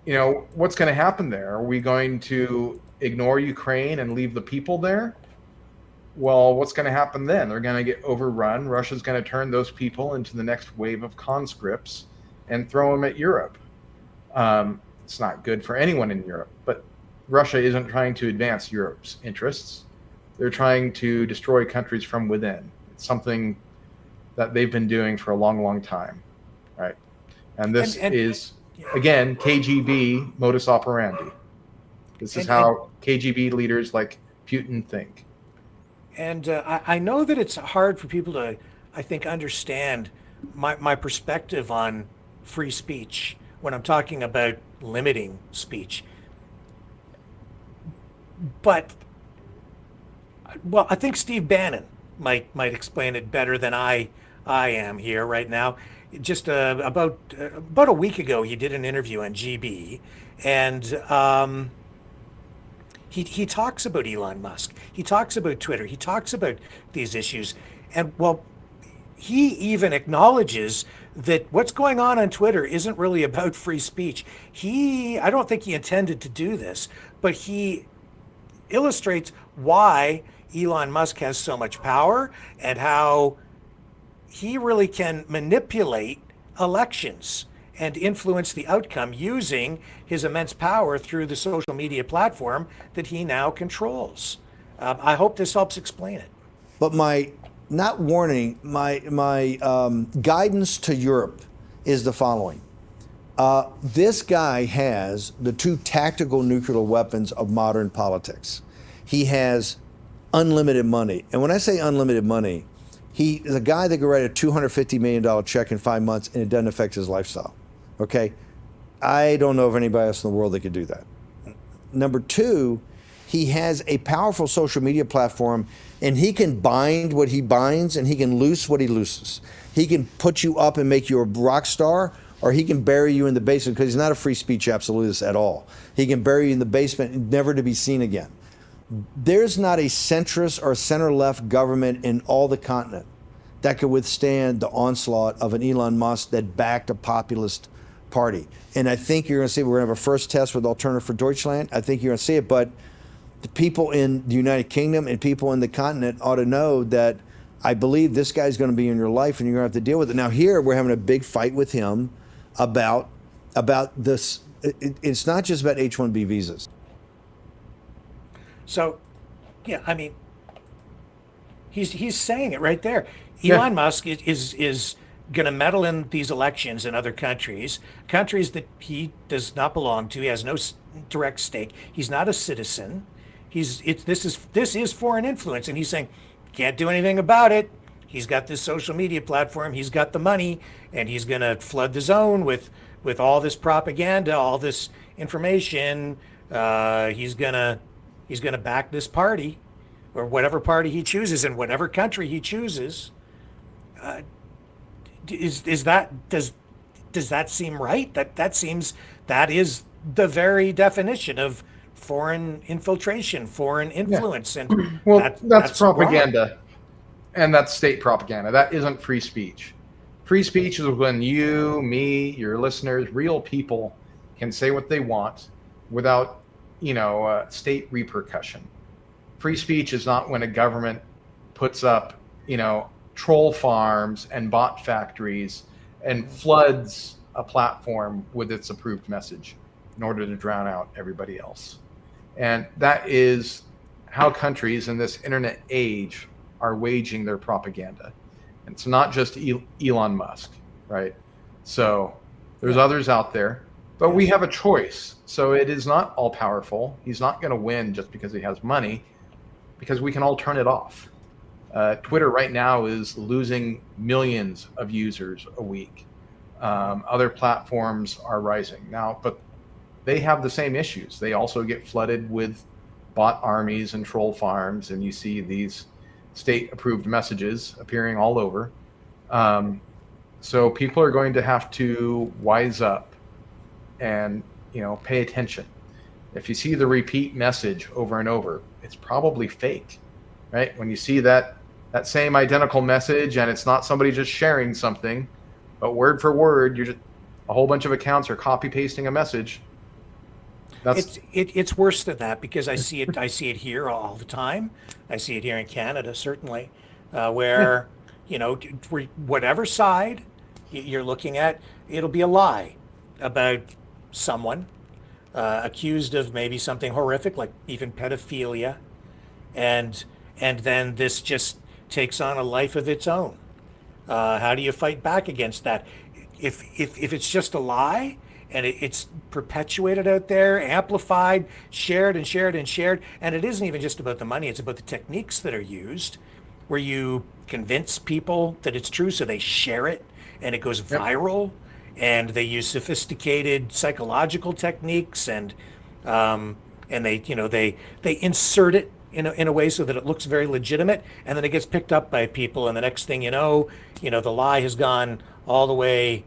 what's going to happen there? Are we going to ignore Ukraine and leave the people there? Well, what's going to happen then? They're going to get overrun. Russia's going to turn those people into the next wave of conscripts and throw them at Europe. It's not good for anyone in Europe, but Russia isn't trying to advance Europe's interests. They're trying to destroy countries from within. It's something that they've been doing for a long, long time, right? And this is, again, KGB modus operandi. This is how KGB leaders like Putin think. And I know that it's hard for people to, I think, understand my perspective on free speech when I'm talking about limiting speech. But, well, I think Steve Bannon might explain it better than I am here right now. Just about a week ago, he did an interview on GB, and he talks about Elon Musk. He talks about Twitter. He talks about these issues, and well, he even acknowledges that what's going on Twitter isn't really about free speech. I don't think he intended to do this, but he illustrates why Elon Musk has so much power and how he really can manipulate elections and influence the outcome using his immense power through the social media platform that he now controls. I hope this helps explain it. But my guidance to Europe is the following. This guy has the two tactical nuclear weapons of modern politics. He has unlimited money. And when I say unlimited money, he is a guy that could write a $250 million check in 5 months and it doesn't affect his lifestyle. Okay? I don't know of anybody else in the world that could do that. Number two, he has a powerful social media platform and he can bind what he binds and he can loose what he looses. He can put you up and make you a rock star, or he can bury you in the basement, because he's not a free speech absolutist at all. He can bury you in the basement and never to be seen again. There's not a centrist or center-left government in all the continent that could withstand the onslaught of an Elon Musk that backed a populist party. And I think you're going to see, we're going to have a first test with Alternative for Deutschland. I think you're going to see it, but the people in the United Kingdom and people in the continent ought to know that I believe this guy's going to be in your life and you're going to have to deal with it. Now here, we're having a big fight with him about this. It's not just about H-1B visas. So, yeah, I mean, he's saying it right there. Elon Musk is going to meddle in these elections in other countries that he does not belong to. He has no direct stake. He's not a citizen. This is foreign influence, and he's saying can't do anything about it. He's got this social media platform. He's got the money, and he's going to flood the zone with all this propaganda, all this information. He's gonna back this party, or whatever party he chooses in whatever country he chooses. Does that seem right? That is the very definition of foreign infiltration, foreign influence, and that's propaganda, wrong. And that's state propaganda. That isn't free speech. Free speech is when you, me, your listeners, real people can say what they want without, state repercussion. Free speech is not when a government puts up, troll farms and bot factories and floods a platform with its approved message in order to drown out everybody else. And that is how countries in this internet age are waging their propaganda. And it's not just Elon Musk. right? So there's others out there, but we have a choice. So it is not all powerful. He's not going to win just because he has money, because we can all turn it off. Twitter right now is losing millions of users a week. Other platforms are rising now, but they have the same issues. They also get flooded with bot armies and troll farms, and you see these state-approved messages appearing all over. So people are going to have to wise up and, pay attention. If you see the repeat message over and over, it's probably fake, right? When you see that same identical message and it's not somebody just sharing something, but word for word, you're just a whole bunch of accounts are copy pasting a message. It's worse than that, because I see it here all the time. I see it here in Canada, certainly, where whatever side you're looking at, it'll be a lie about someone accused of maybe something horrific, like even pedophilia, and then this just takes on a life of its own. How do you fight back against that? If it's just a lie and it's perpetuated out there, amplified, shared and shared and shared, and it isn't even just about the money, it's about the techniques that are used, where you convince people that it's true, so they share it and it goes viral, and they use sophisticated psychological techniques, and they insert it in a way so that it looks very legitimate, and then it gets picked up by people, and the next thing you know, the lie has gone all the way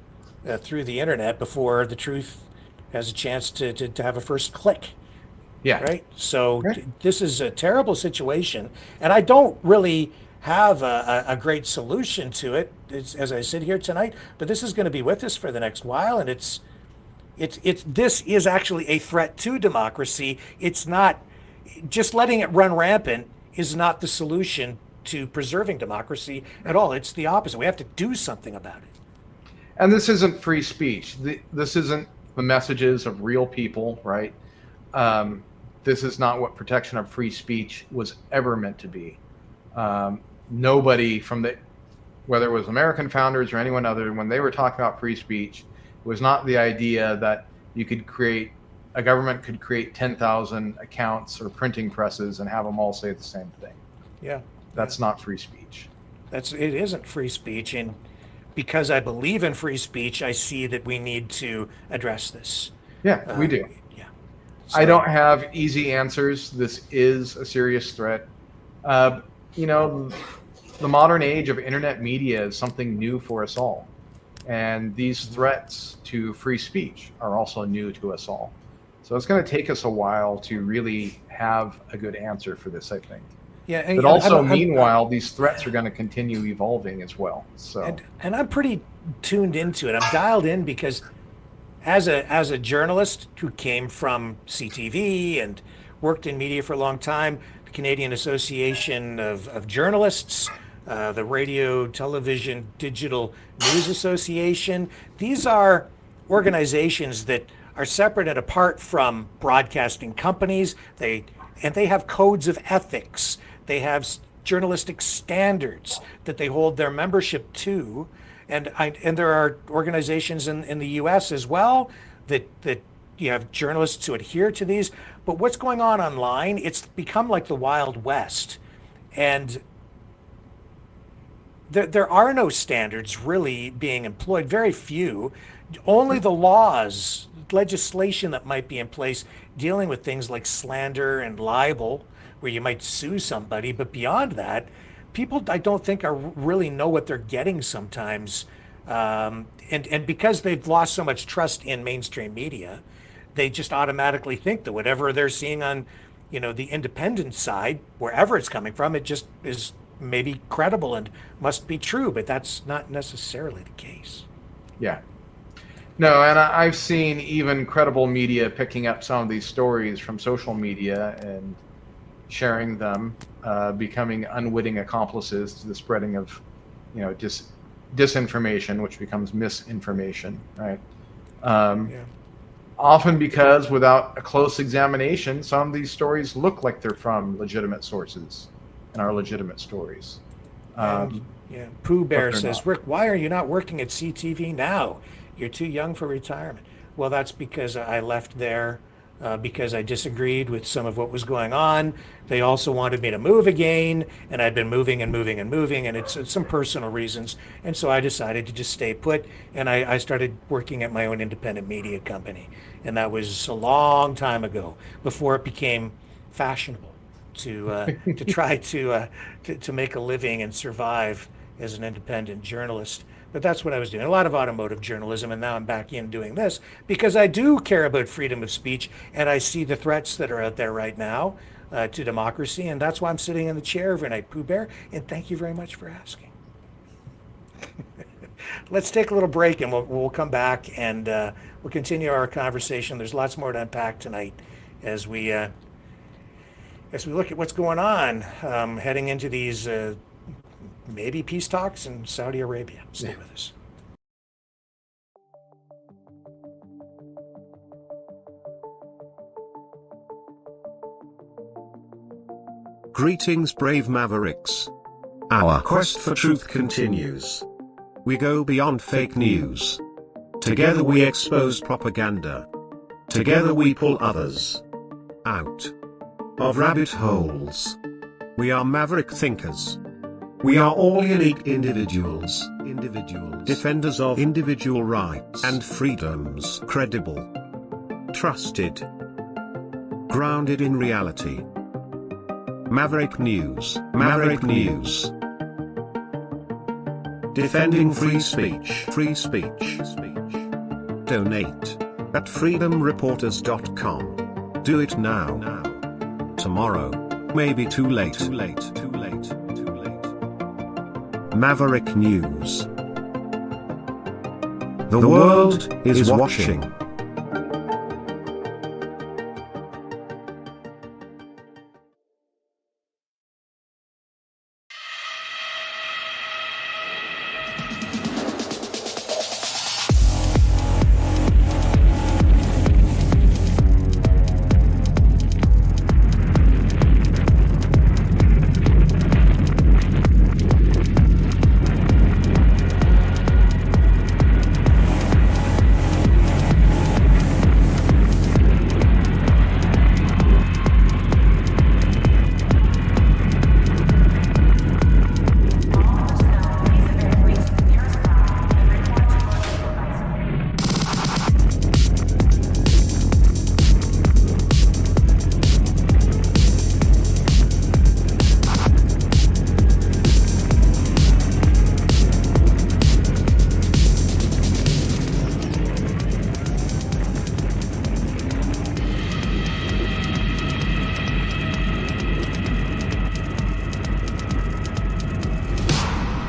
through the internet before the truth has a chance to have a first click. Yeah. Right. So this is a terrible situation, and I don't really have a great solution to it as I sit here tonight. But this is going to be with us for the next while, and this is actually a threat to democracy. It's not just letting it run rampant is not the solution to preserving democracy at all. It's the opposite. We have to do something about it. And this isn't free speech. This isn't the messages of real people, right? This is not what protection of free speech was ever meant to be. Nobody whether it was American founders or anyone other, when they were talking about free speech, it was not the idea that a government could create 10,000 accounts or printing presses and have them all say the same thing. Yeah. That's not free speech. It isn't free speech, and because I believe in free speech, I see that we need to address this. Yeah, we do. Yeah. I don't have easy answers. This is a serious threat. The modern age of internet media is something new for us all. And these threats to free speech are also new to us all. So it's going to take us a while to really have a good answer for this, I think. Yeah, but also, meanwhile, these threats are going to continue evolving as well. So, and I'm pretty tuned into it. I'm dialed in because, as a journalist who came from CTV and worked in media for a long time, the Canadian Association of Journalists, the Radio, Television, Digital News Association. These are organizations that are separate and apart from broadcasting companies. They have codes of ethics. They have journalistic standards that they hold their membership to, and there are organizations in the U.S. as well that you have journalists who adhere to these. But what's going on online? It's become like the Wild West, and there are no standards really being employed. Very few. Only the laws, legislation that might be in place dealing with things like slander and libel, where you might sue somebody. But beyond that, people, I don't think, really know what they're getting sometimes. And because they've lost so much trust in mainstream media, they just automatically think that whatever they're seeing on, the independent side, wherever it's coming from, it just is maybe credible and must be true. But that's not necessarily the case. Yeah. No, and I've seen even credible media picking up some of these stories from social media and sharing them, becoming unwitting accomplices to the spreading of, disinformation, which becomes misinformation, right? Often because without a close examination, some of these stories look like they're from legitimate sources and are legitimate stories. Yeah, Pooh Bear they're says, not. Rick, why are you not working at CTV now? You're too young for retirement. Well, that's because I left there because I disagreed with some of what was going on. They also wanted me to move again, and I'd been moving and moving and moving, and it's some personal reasons. And so I decided to just stay put, and I started working at my own independent media company. And that was a long time ago, before it became fashionable to try to make a living and survive as an independent journalist. But that's what I was doing, a lot of automotive journalism, and now I'm back in doing this because I do care about freedom of speech, and I see the threats that are out there right now to democracy, and that's why I'm sitting in the chair every night, Pooh Bear, and thank you very much for asking. Let's take a little break, and we'll come back, and we'll continue our conversation. There's lots more to unpack tonight as we look at what's going on heading into these maybe peace talks in Saudi Arabia. Stay with us. Greetings, brave Mavericks. Our quest for truth continues. We go beyond fake news. Together we expose propaganda. Together we pull others out of rabbit holes. We are maverick thinkers. We are all unique individuals, defenders of individual rights and freedoms, credible, trusted, grounded in reality. Maverick News, defending free speech, Donate at freedomreporters.com. Do it now. Tomorrow may be too late. Maverick News. The world is watching.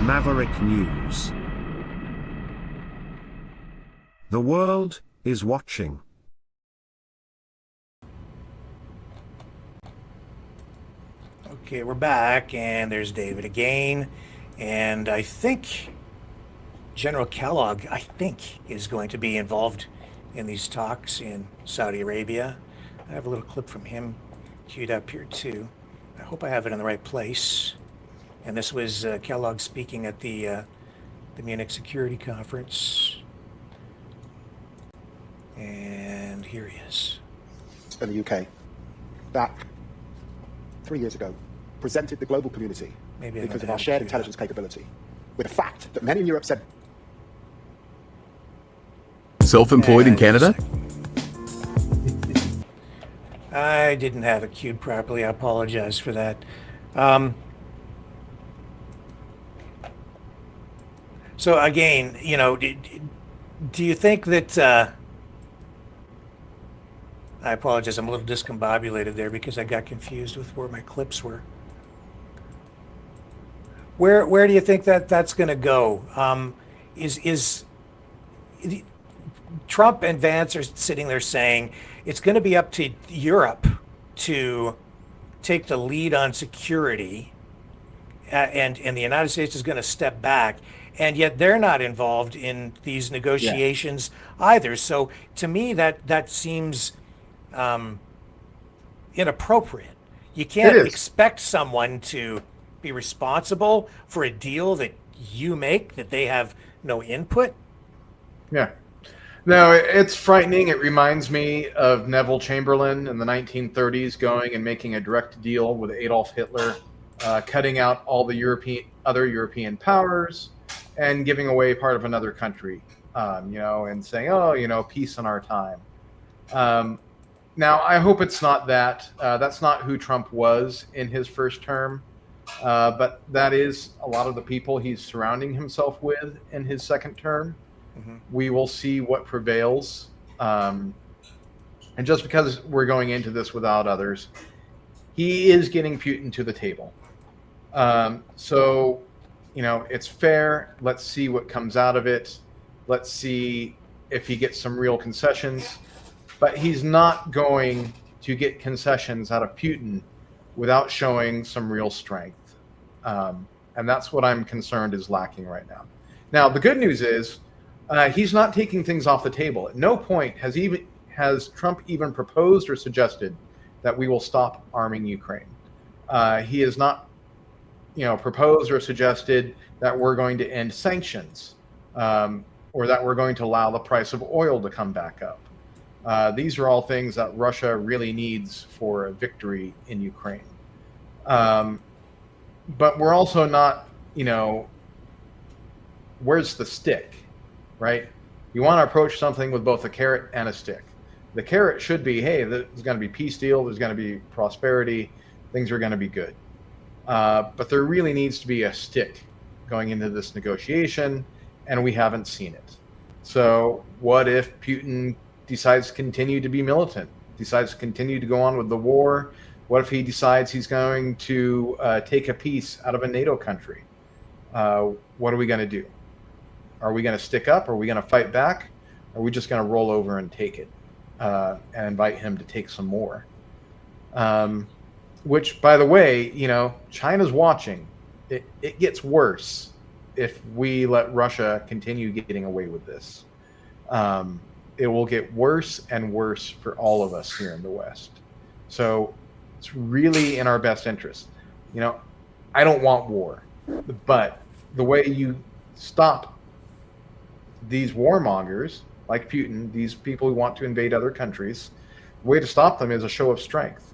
Maverick News. The world is watching. Okay, we're back, and there's David again. And I think General Kellogg, is going to be involved in these talks in Saudi Arabia. I have a little clip from him queued up here, too. I hope I have it in the right place. And this was Kellogg speaking at the Munich Security Conference. And here he is. In the UK, back 3 years ago, presented the global community because of our shared intelligence capability with the fact that many in Europe said... Self-employed in Canada? I didn't have it queued properly. I apologize for that. So again, you know, do you think that... I apologize, I'm a little discombobulated there because I got confused with where my clips were. Where do you think that that's going to go? Is Trump and Vance are sitting there saying it's going to be up to Europe to take the lead on security, and the United States is going to step back, and yet they're not involved in these negotiations either. So to me, that seems inappropriate. You can't expect someone to be responsible for a deal that you make, that they have no input? Yeah. No, it's frightening. It reminds me of Neville Chamberlain in the 1930s going and making a direct deal with Adolf Hitler, cutting out all the other European powers and giving away part of another country, and saying, oh, peace in our time. Now, I hope it's not that. That's not who Trump was in his first term, but that is a lot of the people he's surrounding himself with in his second term. Mm-hmm. We will see what prevails. And just because we're going into this without others, he is getting Putin to the table. So, it's fair. Let's see what comes out of it. Let's see if he gets some real concessions. But he's not going to get concessions out of Putin without showing some real strength. And that's what I'm concerned is lacking right now. Now, the good news is he's not taking things off the table. At no point has Trump even proposed or suggested that we will stop arming Ukraine. He has not, proposed or suggested that we're going to end sanctions or that we're going to allow the price of oil to come back up. These are all things that Russia really needs for a victory in Ukraine. But we're also not, where's the stick, right? You want to approach something with both a carrot and a stick. The carrot should be, hey, there's going to be peace deal, there's going to be prosperity, things are going to be good. But there really needs to be a stick going into this negotiation, and we haven't seen it. So what if Putin decides to continue to be militant, decides to continue to go on with the war? What if he decides he's going to take a piece out of a NATO country? What are we going to do? Are we going to stick up? Are we going to fight back? Are we just going to roll over and take it and invite him to take some more? Which, by the way, China's watching. It gets worse if we let Russia continue getting away with this. It will get worse and worse for all of us here in the West. So it's really in our best interest. I don't want war, but the way you stop these warmongers like Putin, these people who want to invade other countries, the way to stop them is a show of strength.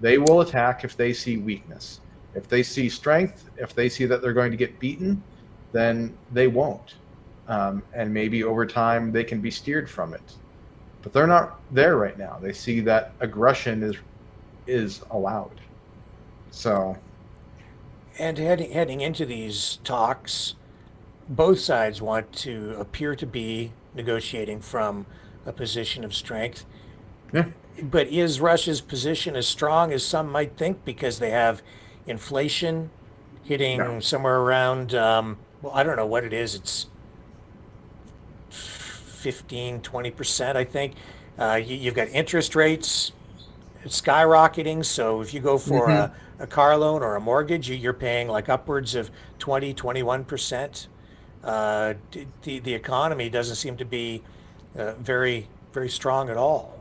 They will attack if they see weakness. If they see strength, if they see that they're going to get beaten, then they won't. And maybe over time they can be steered from it. But they're not there right now. They see that aggression is allowed. So, and heading into these talks, both sides want to appear to be negotiating from a position of strength. Yeah. But is Russia's position as strong as some might think, because they have inflation hitting somewhere around, I don't know what it is. It's 15-20%, I think. You've got interest rates skyrocketing. So if you go for a car loan or a mortgage, you're paying like upwards of 20-21%. The economy doesn't seem to be very, very strong at all.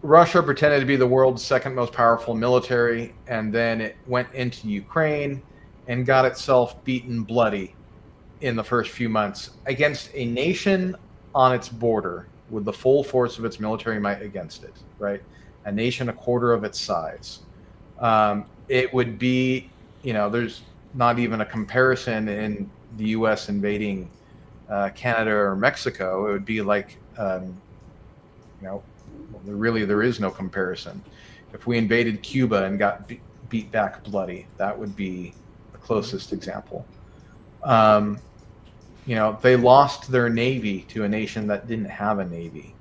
Russia pretended to be the world's second most powerful military, and then it went into Ukraine and got itself beaten bloody in the first few months against a nation on its border with the full force of its military might against it, right? A nation a quarter of its size. It would be, there's not even a comparison in the U.S. invading Canada or Mexico. It would be like, there is no comparison. If we invaded Cuba and got beat back bloody, that would be the closest example. They lost their navy to a nation that didn't have a navy.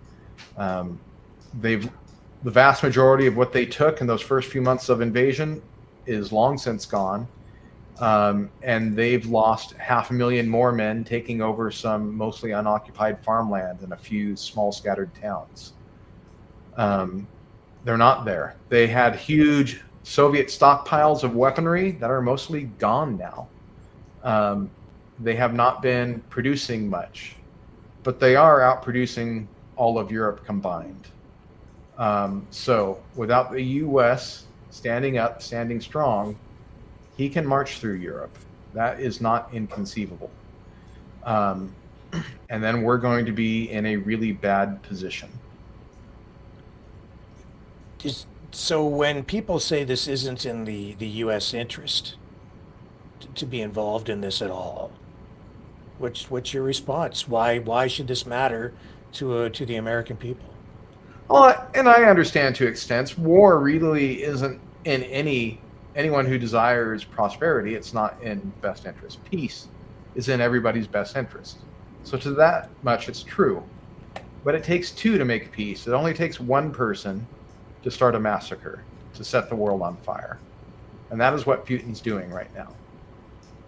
The vast majority of what they took in those first few months of invasion is long since gone. And they've lost 500,000 more men taking over some mostly unoccupied farmland in a few small scattered towns. They're not there. They had huge Soviet stockpiles of weaponry that are mostly gone now. They have not been producing much, but they are outproducing all of Europe combined. So without the U.S. standing up, standing strong, He can march through Europe. That is not inconceivable. And then we're going to be in a really bad position. So when people say this isn't in the U.S. interest to be involved in this at all, what's your response? Why should this matter to the American people? Well, and I understand to extents. War really isn't in anyone who desires prosperity. It's not in best interest. Peace is in everybody's best interest. So to that much, it's true. But it takes two to make peace. It only takes one person to start a massacre, to set the world on fire. And that is what Putin's doing right now.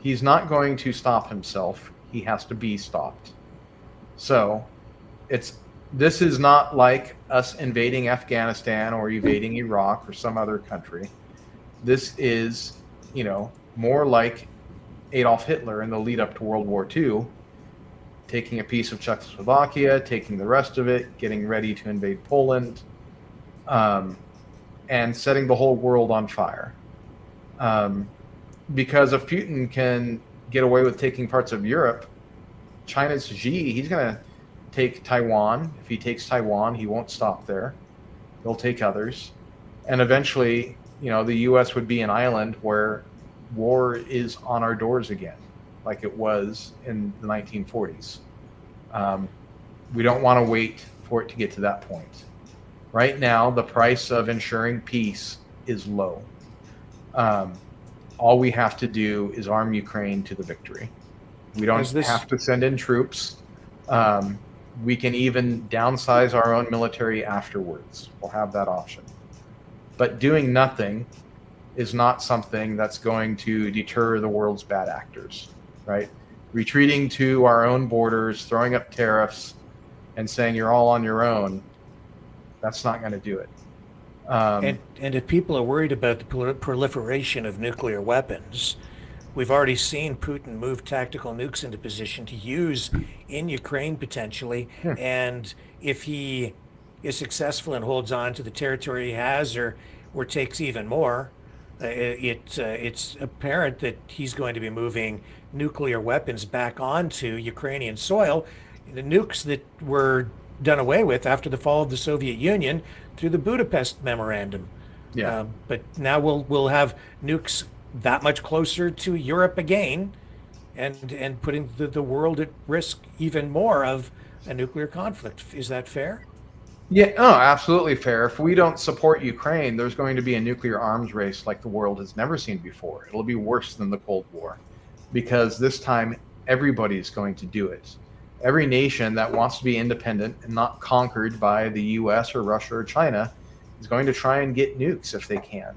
He's not going to stop himself. He has to be stopped. So this is not like us invading Afghanistan or invading Iraq or some other country. This is, more like Adolf Hitler in the lead up to World War II, taking a piece of Czechoslovakia, taking the rest of it, getting ready to invade Poland, and setting the whole world on fire. Because if Putin can get away with taking parts of Europe, China's Xi, he's going to take Taiwan. If he takes Taiwan, he won't stop there. He'll take others. And eventually, the U.S. would be an island where war is on our doors again, like it was in the 1940s. We don't want to wait for it to get to that point. Right now, the price of ensuring peace is low. All we have to do is arm Ukraine to the victory. We don't have to send in troops. We can even downsize our own military afterwards. We'll have that option. But doing nothing is not something that's going to deter the world's bad actors, right? Retreating to our own borders, throwing up tariffs, and saying you're all on your own, that's not going to do it. And if people are worried about the proliferation of nuclear weapons, we've already seen Putin move tactical nukes into position to use in Ukraine potentially. And if he is successful and holds on to the territory he has, or takes even more, it's apparent that he's going to be moving nuclear weapons back onto Ukrainian soil, the nukes that were done away with after the fall of the Soviet Union through the Budapest Memorandum. Yeah. But now we'll have nukes that much closer to Europe again, and putting the world at risk even more of a nuclear conflict. Is that fair? Yeah, no, absolutely fair. If we don't support Ukraine, there's going to be a nuclear arms race like the world has never seen before. It'll be worse than the Cold War, because this time everybody's going to do it. Every nation that wants to be independent and not conquered by the US or Russia or China is going to try and get nukes if they can,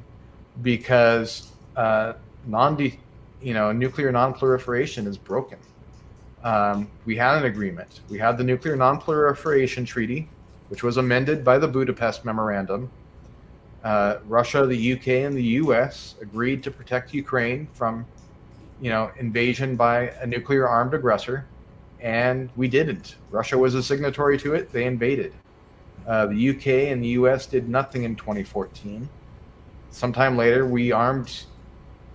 because nuclear non-proliferation is broken. We had an agreement. We had the Nuclear Non-Proliferation Treaty, which was amended by the Budapest Memorandum. Russia, the UK, and the US agreed to protect Ukraine from, invasion by a nuclear-armed aggressor, and we didn't. Russia was a signatory to it. They invaded. The UK and the US did nothing in 2014. Sometime later, we armed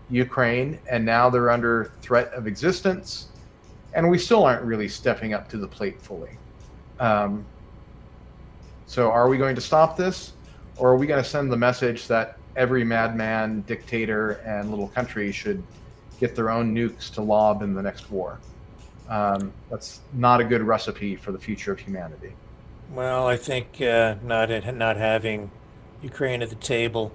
Ukraine, and now they're under threat of existence, and we still aren't really stepping up to the plate fully. So are we going to stop this, or are we going to send the message that every madman, dictator, and little country should get their own nukes to lob in the next war? That's not a good recipe for the future of humanity. Well, I think not having Ukraine at the table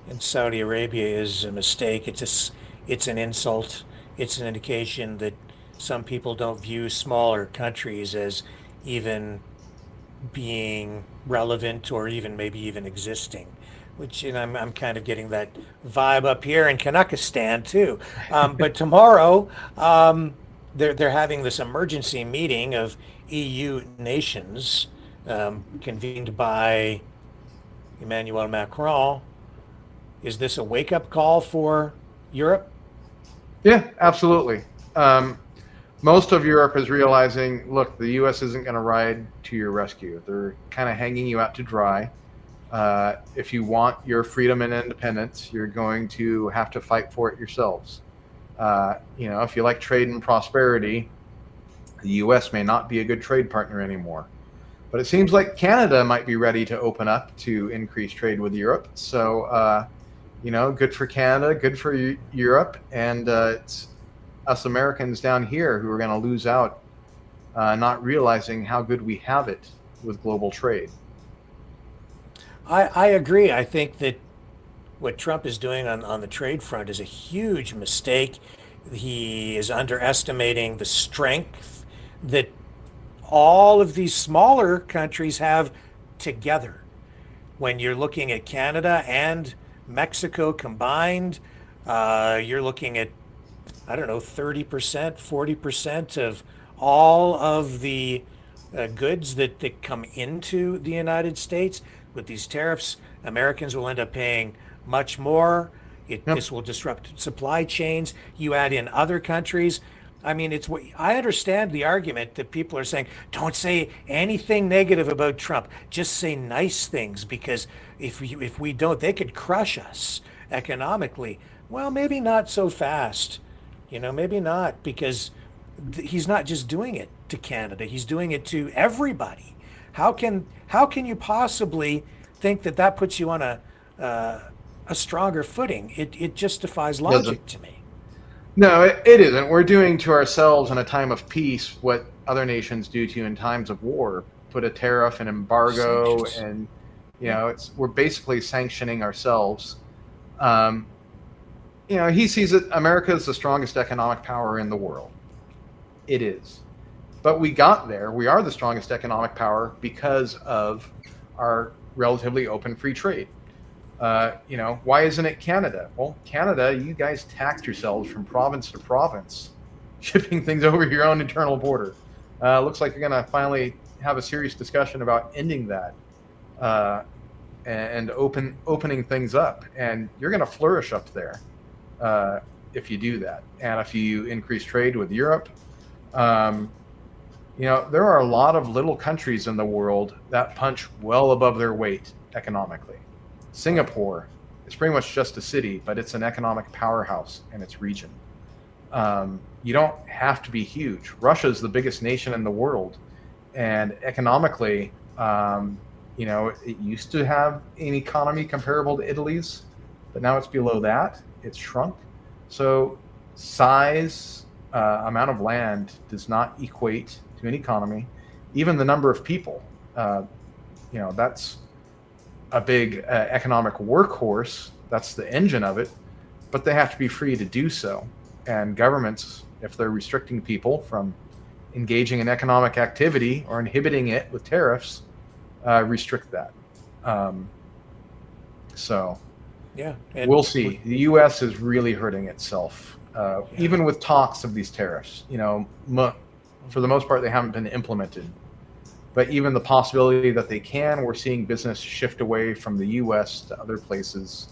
and Saudi Arabia is a mistake. It's an insult. It's an indication that some people don't view smaller countries as even being relevant or maybe even existing, which I'm kind of getting that vibe up here in Kazakhstan too. But tomorrow they're having this emergency meeting of EU nations convened by Emmanuel Macron. Is this a wake-up call for Europe? Yeah, absolutely. Most of Europe is realizing, look, the U.S. isn't going to ride to your rescue. They're kind of hanging you out to dry. If you want your freedom and independence, you're going to have to fight for it yourselves. If you like trade and prosperity, the U.S. may not be a good trade partner anymore. But it seems like Canada might be ready to open up to increase trade with Europe. So, good for Canada, good for Europe, and it's us Americans down here who are going to lose out, not realizing how good we have it with global trade. I agree. I think that what Trump is doing on the trade front is a huge mistake. He is underestimating the strength that all of these smaller countries have together. When you're looking at Canada and Mexico combined, you're looking at, 30%, 40% of all of the goods that come into the United States. With these tariffs, Americans will end up paying much more. This will disrupt supply chains. You add in other countries. I mean, I understand the argument that people are saying, don't say anything negative about Trump. Just say nice things, because if we don't, they could crush us economically. Well, maybe not so fast. Maybe not, because he's not just doing it to Canada. He's doing it to everybody. How can you possibly think that puts you on a stronger footing? It just defies logic to me. No, it isn't. We're doing to ourselves in a time of peace what other nations do to you in times of war. Put a tariff, an embargo, and we're basically sanctioning ourselves. He sees that America is the strongest economic power in the world. It is. But we got there. We are the strongest economic power because of our relatively open free trade. Why isn't it Canada? Well, Canada, you guys taxed yourselves from province to province, shipping things over your own internal border. Looks like you're going to finally have a serious discussion about ending that and opening things up. And you're going to flourish up there if you do that. And if you increase trade with Europe, there are a lot of little countries in the world that punch well above their weight economically. Singapore is pretty much just a city, but it's an economic powerhouse in its region. You don't have to be huge. Russia is the biggest nation in the world, and economically, it used to have an economy comparable to Italy's, but now it's below that. It's shrunk. So size, amount of land does not equate to an economy. Even the number of people, that's a big economic workhorse. That's the engine of it, but they have to be free to do so. And governments, if they're restricting people from engaging in economic activity or inhibiting it with tariffs, restrict that. Yeah, we'll see. The U.S. is really hurting itself, even with talks of these tariffs. For the most part, they haven't been implemented. But even the possibility that they can, we're seeing business shift away from the U.S. to other places,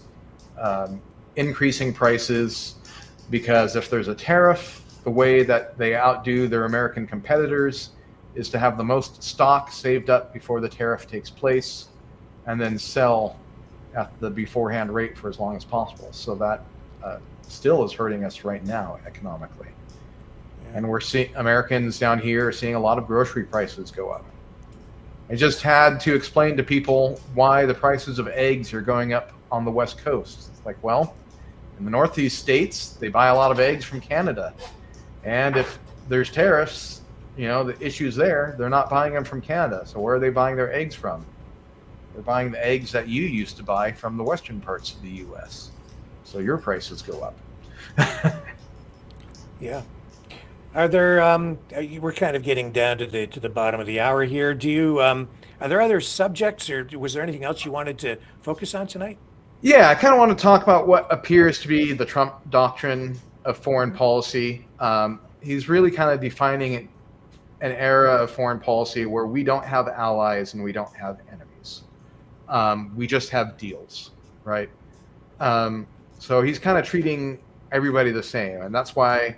increasing prices, because if there's a tariff, the way that they outdo their American competitors is to have the most stock saved up before the tariff takes place and then sell at the beforehand rate for as long as possible. So that still is hurting us right now economically. And we're seeing Americans down here are seeing a lot of grocery prices go up. I just had to explain to people why the prices of eggs are going up on the West Coast. It's like, well, in the Northeast states, they buy a lot of eggs from Canada. And if there's tariffs, the issues there, they're not buying them from Canada. So where are they buying their eggs from? They're buying the eggs that you used to buy from the western parts of the U.S. So your prices go up. Yeah. Are there? We're kind of getting down to the bottom of the hour here. Do you? Are there other subjects, or was there anything else you wanted to focus on tonight? Yeah, I kind of want to talk about what appears to be the Trump doctrine of foreign policy. He's really kind of defining an era of foreign policy where we don't have allies and we don't have enemies. We just have deals, right? So he's kind of treating everybody the same, and that's why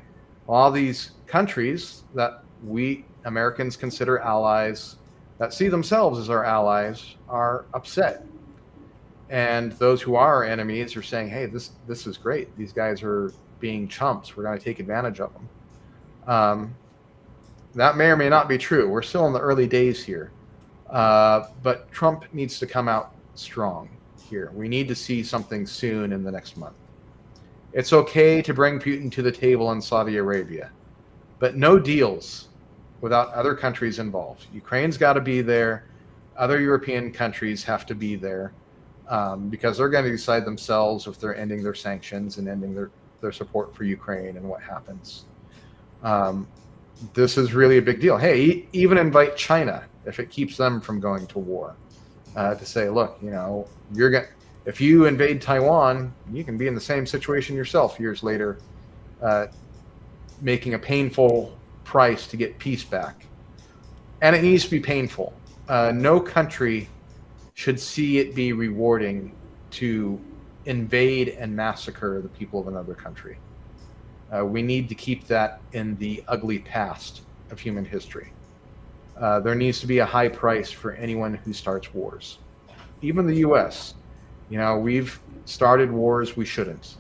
all these countries that we Americans consider allies, that see themselves as our allies, are upset. And those who are our enemies are saying, hey, this is great. These guys are being chumps. We're going to take advantage of them. That may or may not be true. We're still in the early days here. But Trump needs to come out strong here. We need to see something soon in the next month. It's okay to bring Putin to the table in Saudi Arabia, but no deals without other countries involved. Ukraine's got to be there. Other European countries have to be there because they're going to decide themselves if they're ending their sanctions and ending their support for Ukraine and what happens. This is really a big deal. Hey, even invite China if it keeps them from going to war to say, look, if you invade Taiwan, you can be in the same situation yourself years later, making a painful price to get peace back. And it needs to be painful. No country should see it be rewarding to invade and massacre the people of another country. We need to keep that in the ugly past of human history. There needs to be a high price for anyone who starts wars. Even the U.S., we've started wars we shouldn't,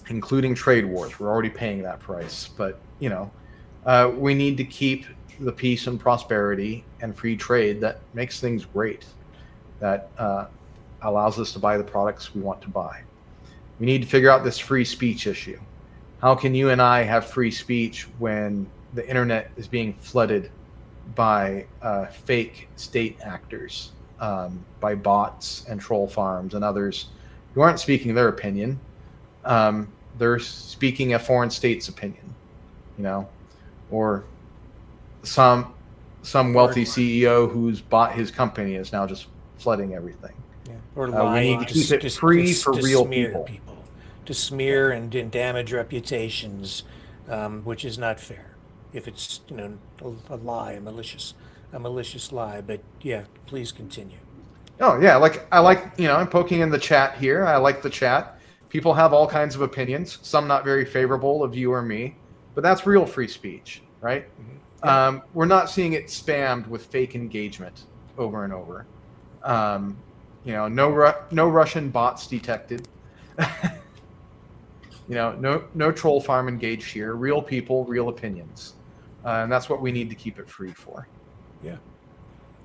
including trade wars. We're already paying that price. But, we need to keep the peace and prosperity and free trade that makes things great, that allows us to buy the products we want to buy. We need to figure out this free speech issue. How can you and I have free speech when the internet is being flooded by fake state actors, by bots and troll farms and others who aren't speaking their opinion? They're speaking a foreign state's opinion, or some wealthy CEO who's bought his company is now just flooding everything. Yeah. Or lying we need to keep it free for real people. To smear and damage reputations, which is not fair. If it's a lie, a malicious lie. But yeah, please continue. Oh yeah, I'm poking in the chat here. I like the chat. People have all kinds of opinions. Some not very favorable of you or me, but that's real free speech, right? Mm-hmm. We're not seeing it spammed with fake engagement over and over. No Russian bots detected. No troll farm engaged here. Real people, real opinions. And that's what we need to keep it free for. Yeah.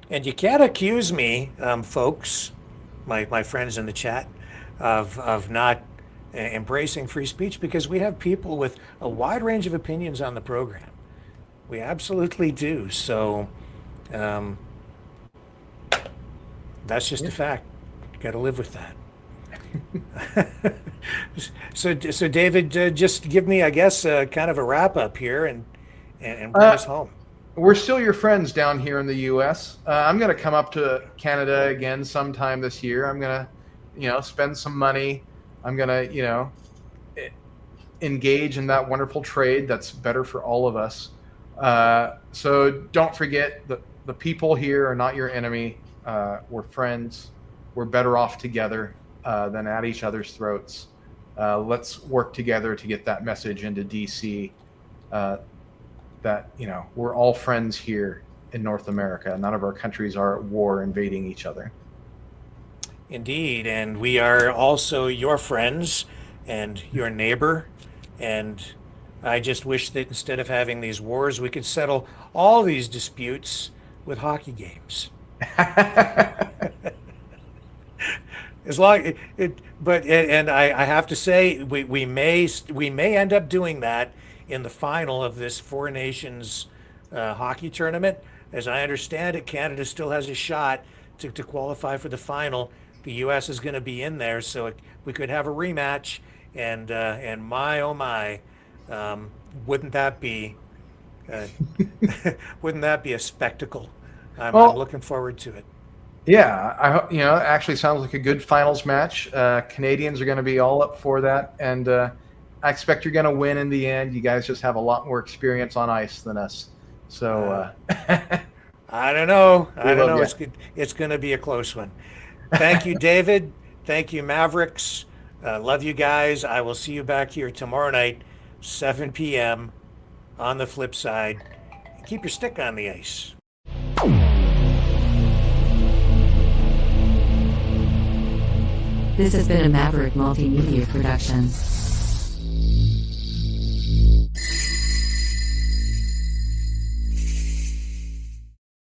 And you can't accuse me, folks, my friends in the chat, of not embracing free speech, because we have people with a wide range of opinions on the program. We absolutely do. So that's just a fact. Got to live with that. So David, just give me, I guess, kind of a wrap up here and bring us home. We're still your friends down here in the U.S. I'm going to come up to Canada again sometime this year. I'm going to, spend some money. I'm going to, engage in that wonderful trade that's better for all of us. So don't forget the people here are not your enemy. We're friends. We're better off together than at each other's throats. Let's work together to get that message into D.C. That we're all friends here in North America. None of our countries are at war invading each other. Indeed, and we are also your friends and your neighbor. And I just wish that instead of having these wars, we could settle all these disputes with hockey games. As long I have to say we may end up doing that in the final of this Four Nations hockey tournament. As I understand it, Canada still has a shot to qualify for the final. The U.S. is going to be in there, so we could have a rematch. And my oh my, wouldn't that be a spectacle? I'm looking forward to it. Yeah, it actually sounds like a good finals match. Canadians are going to be all up for that, and I expect you're going to win in the end. You guys just have a lot more experience on ice than us, so I don't know. It's going to be a close one. Thank you, David. Thank you, Mavericks. Love you guys. I will see you back here tomorrow night, 7 p.m. on the flip side. Keep your stick on the ice. This has been a Maverick Multimedia production.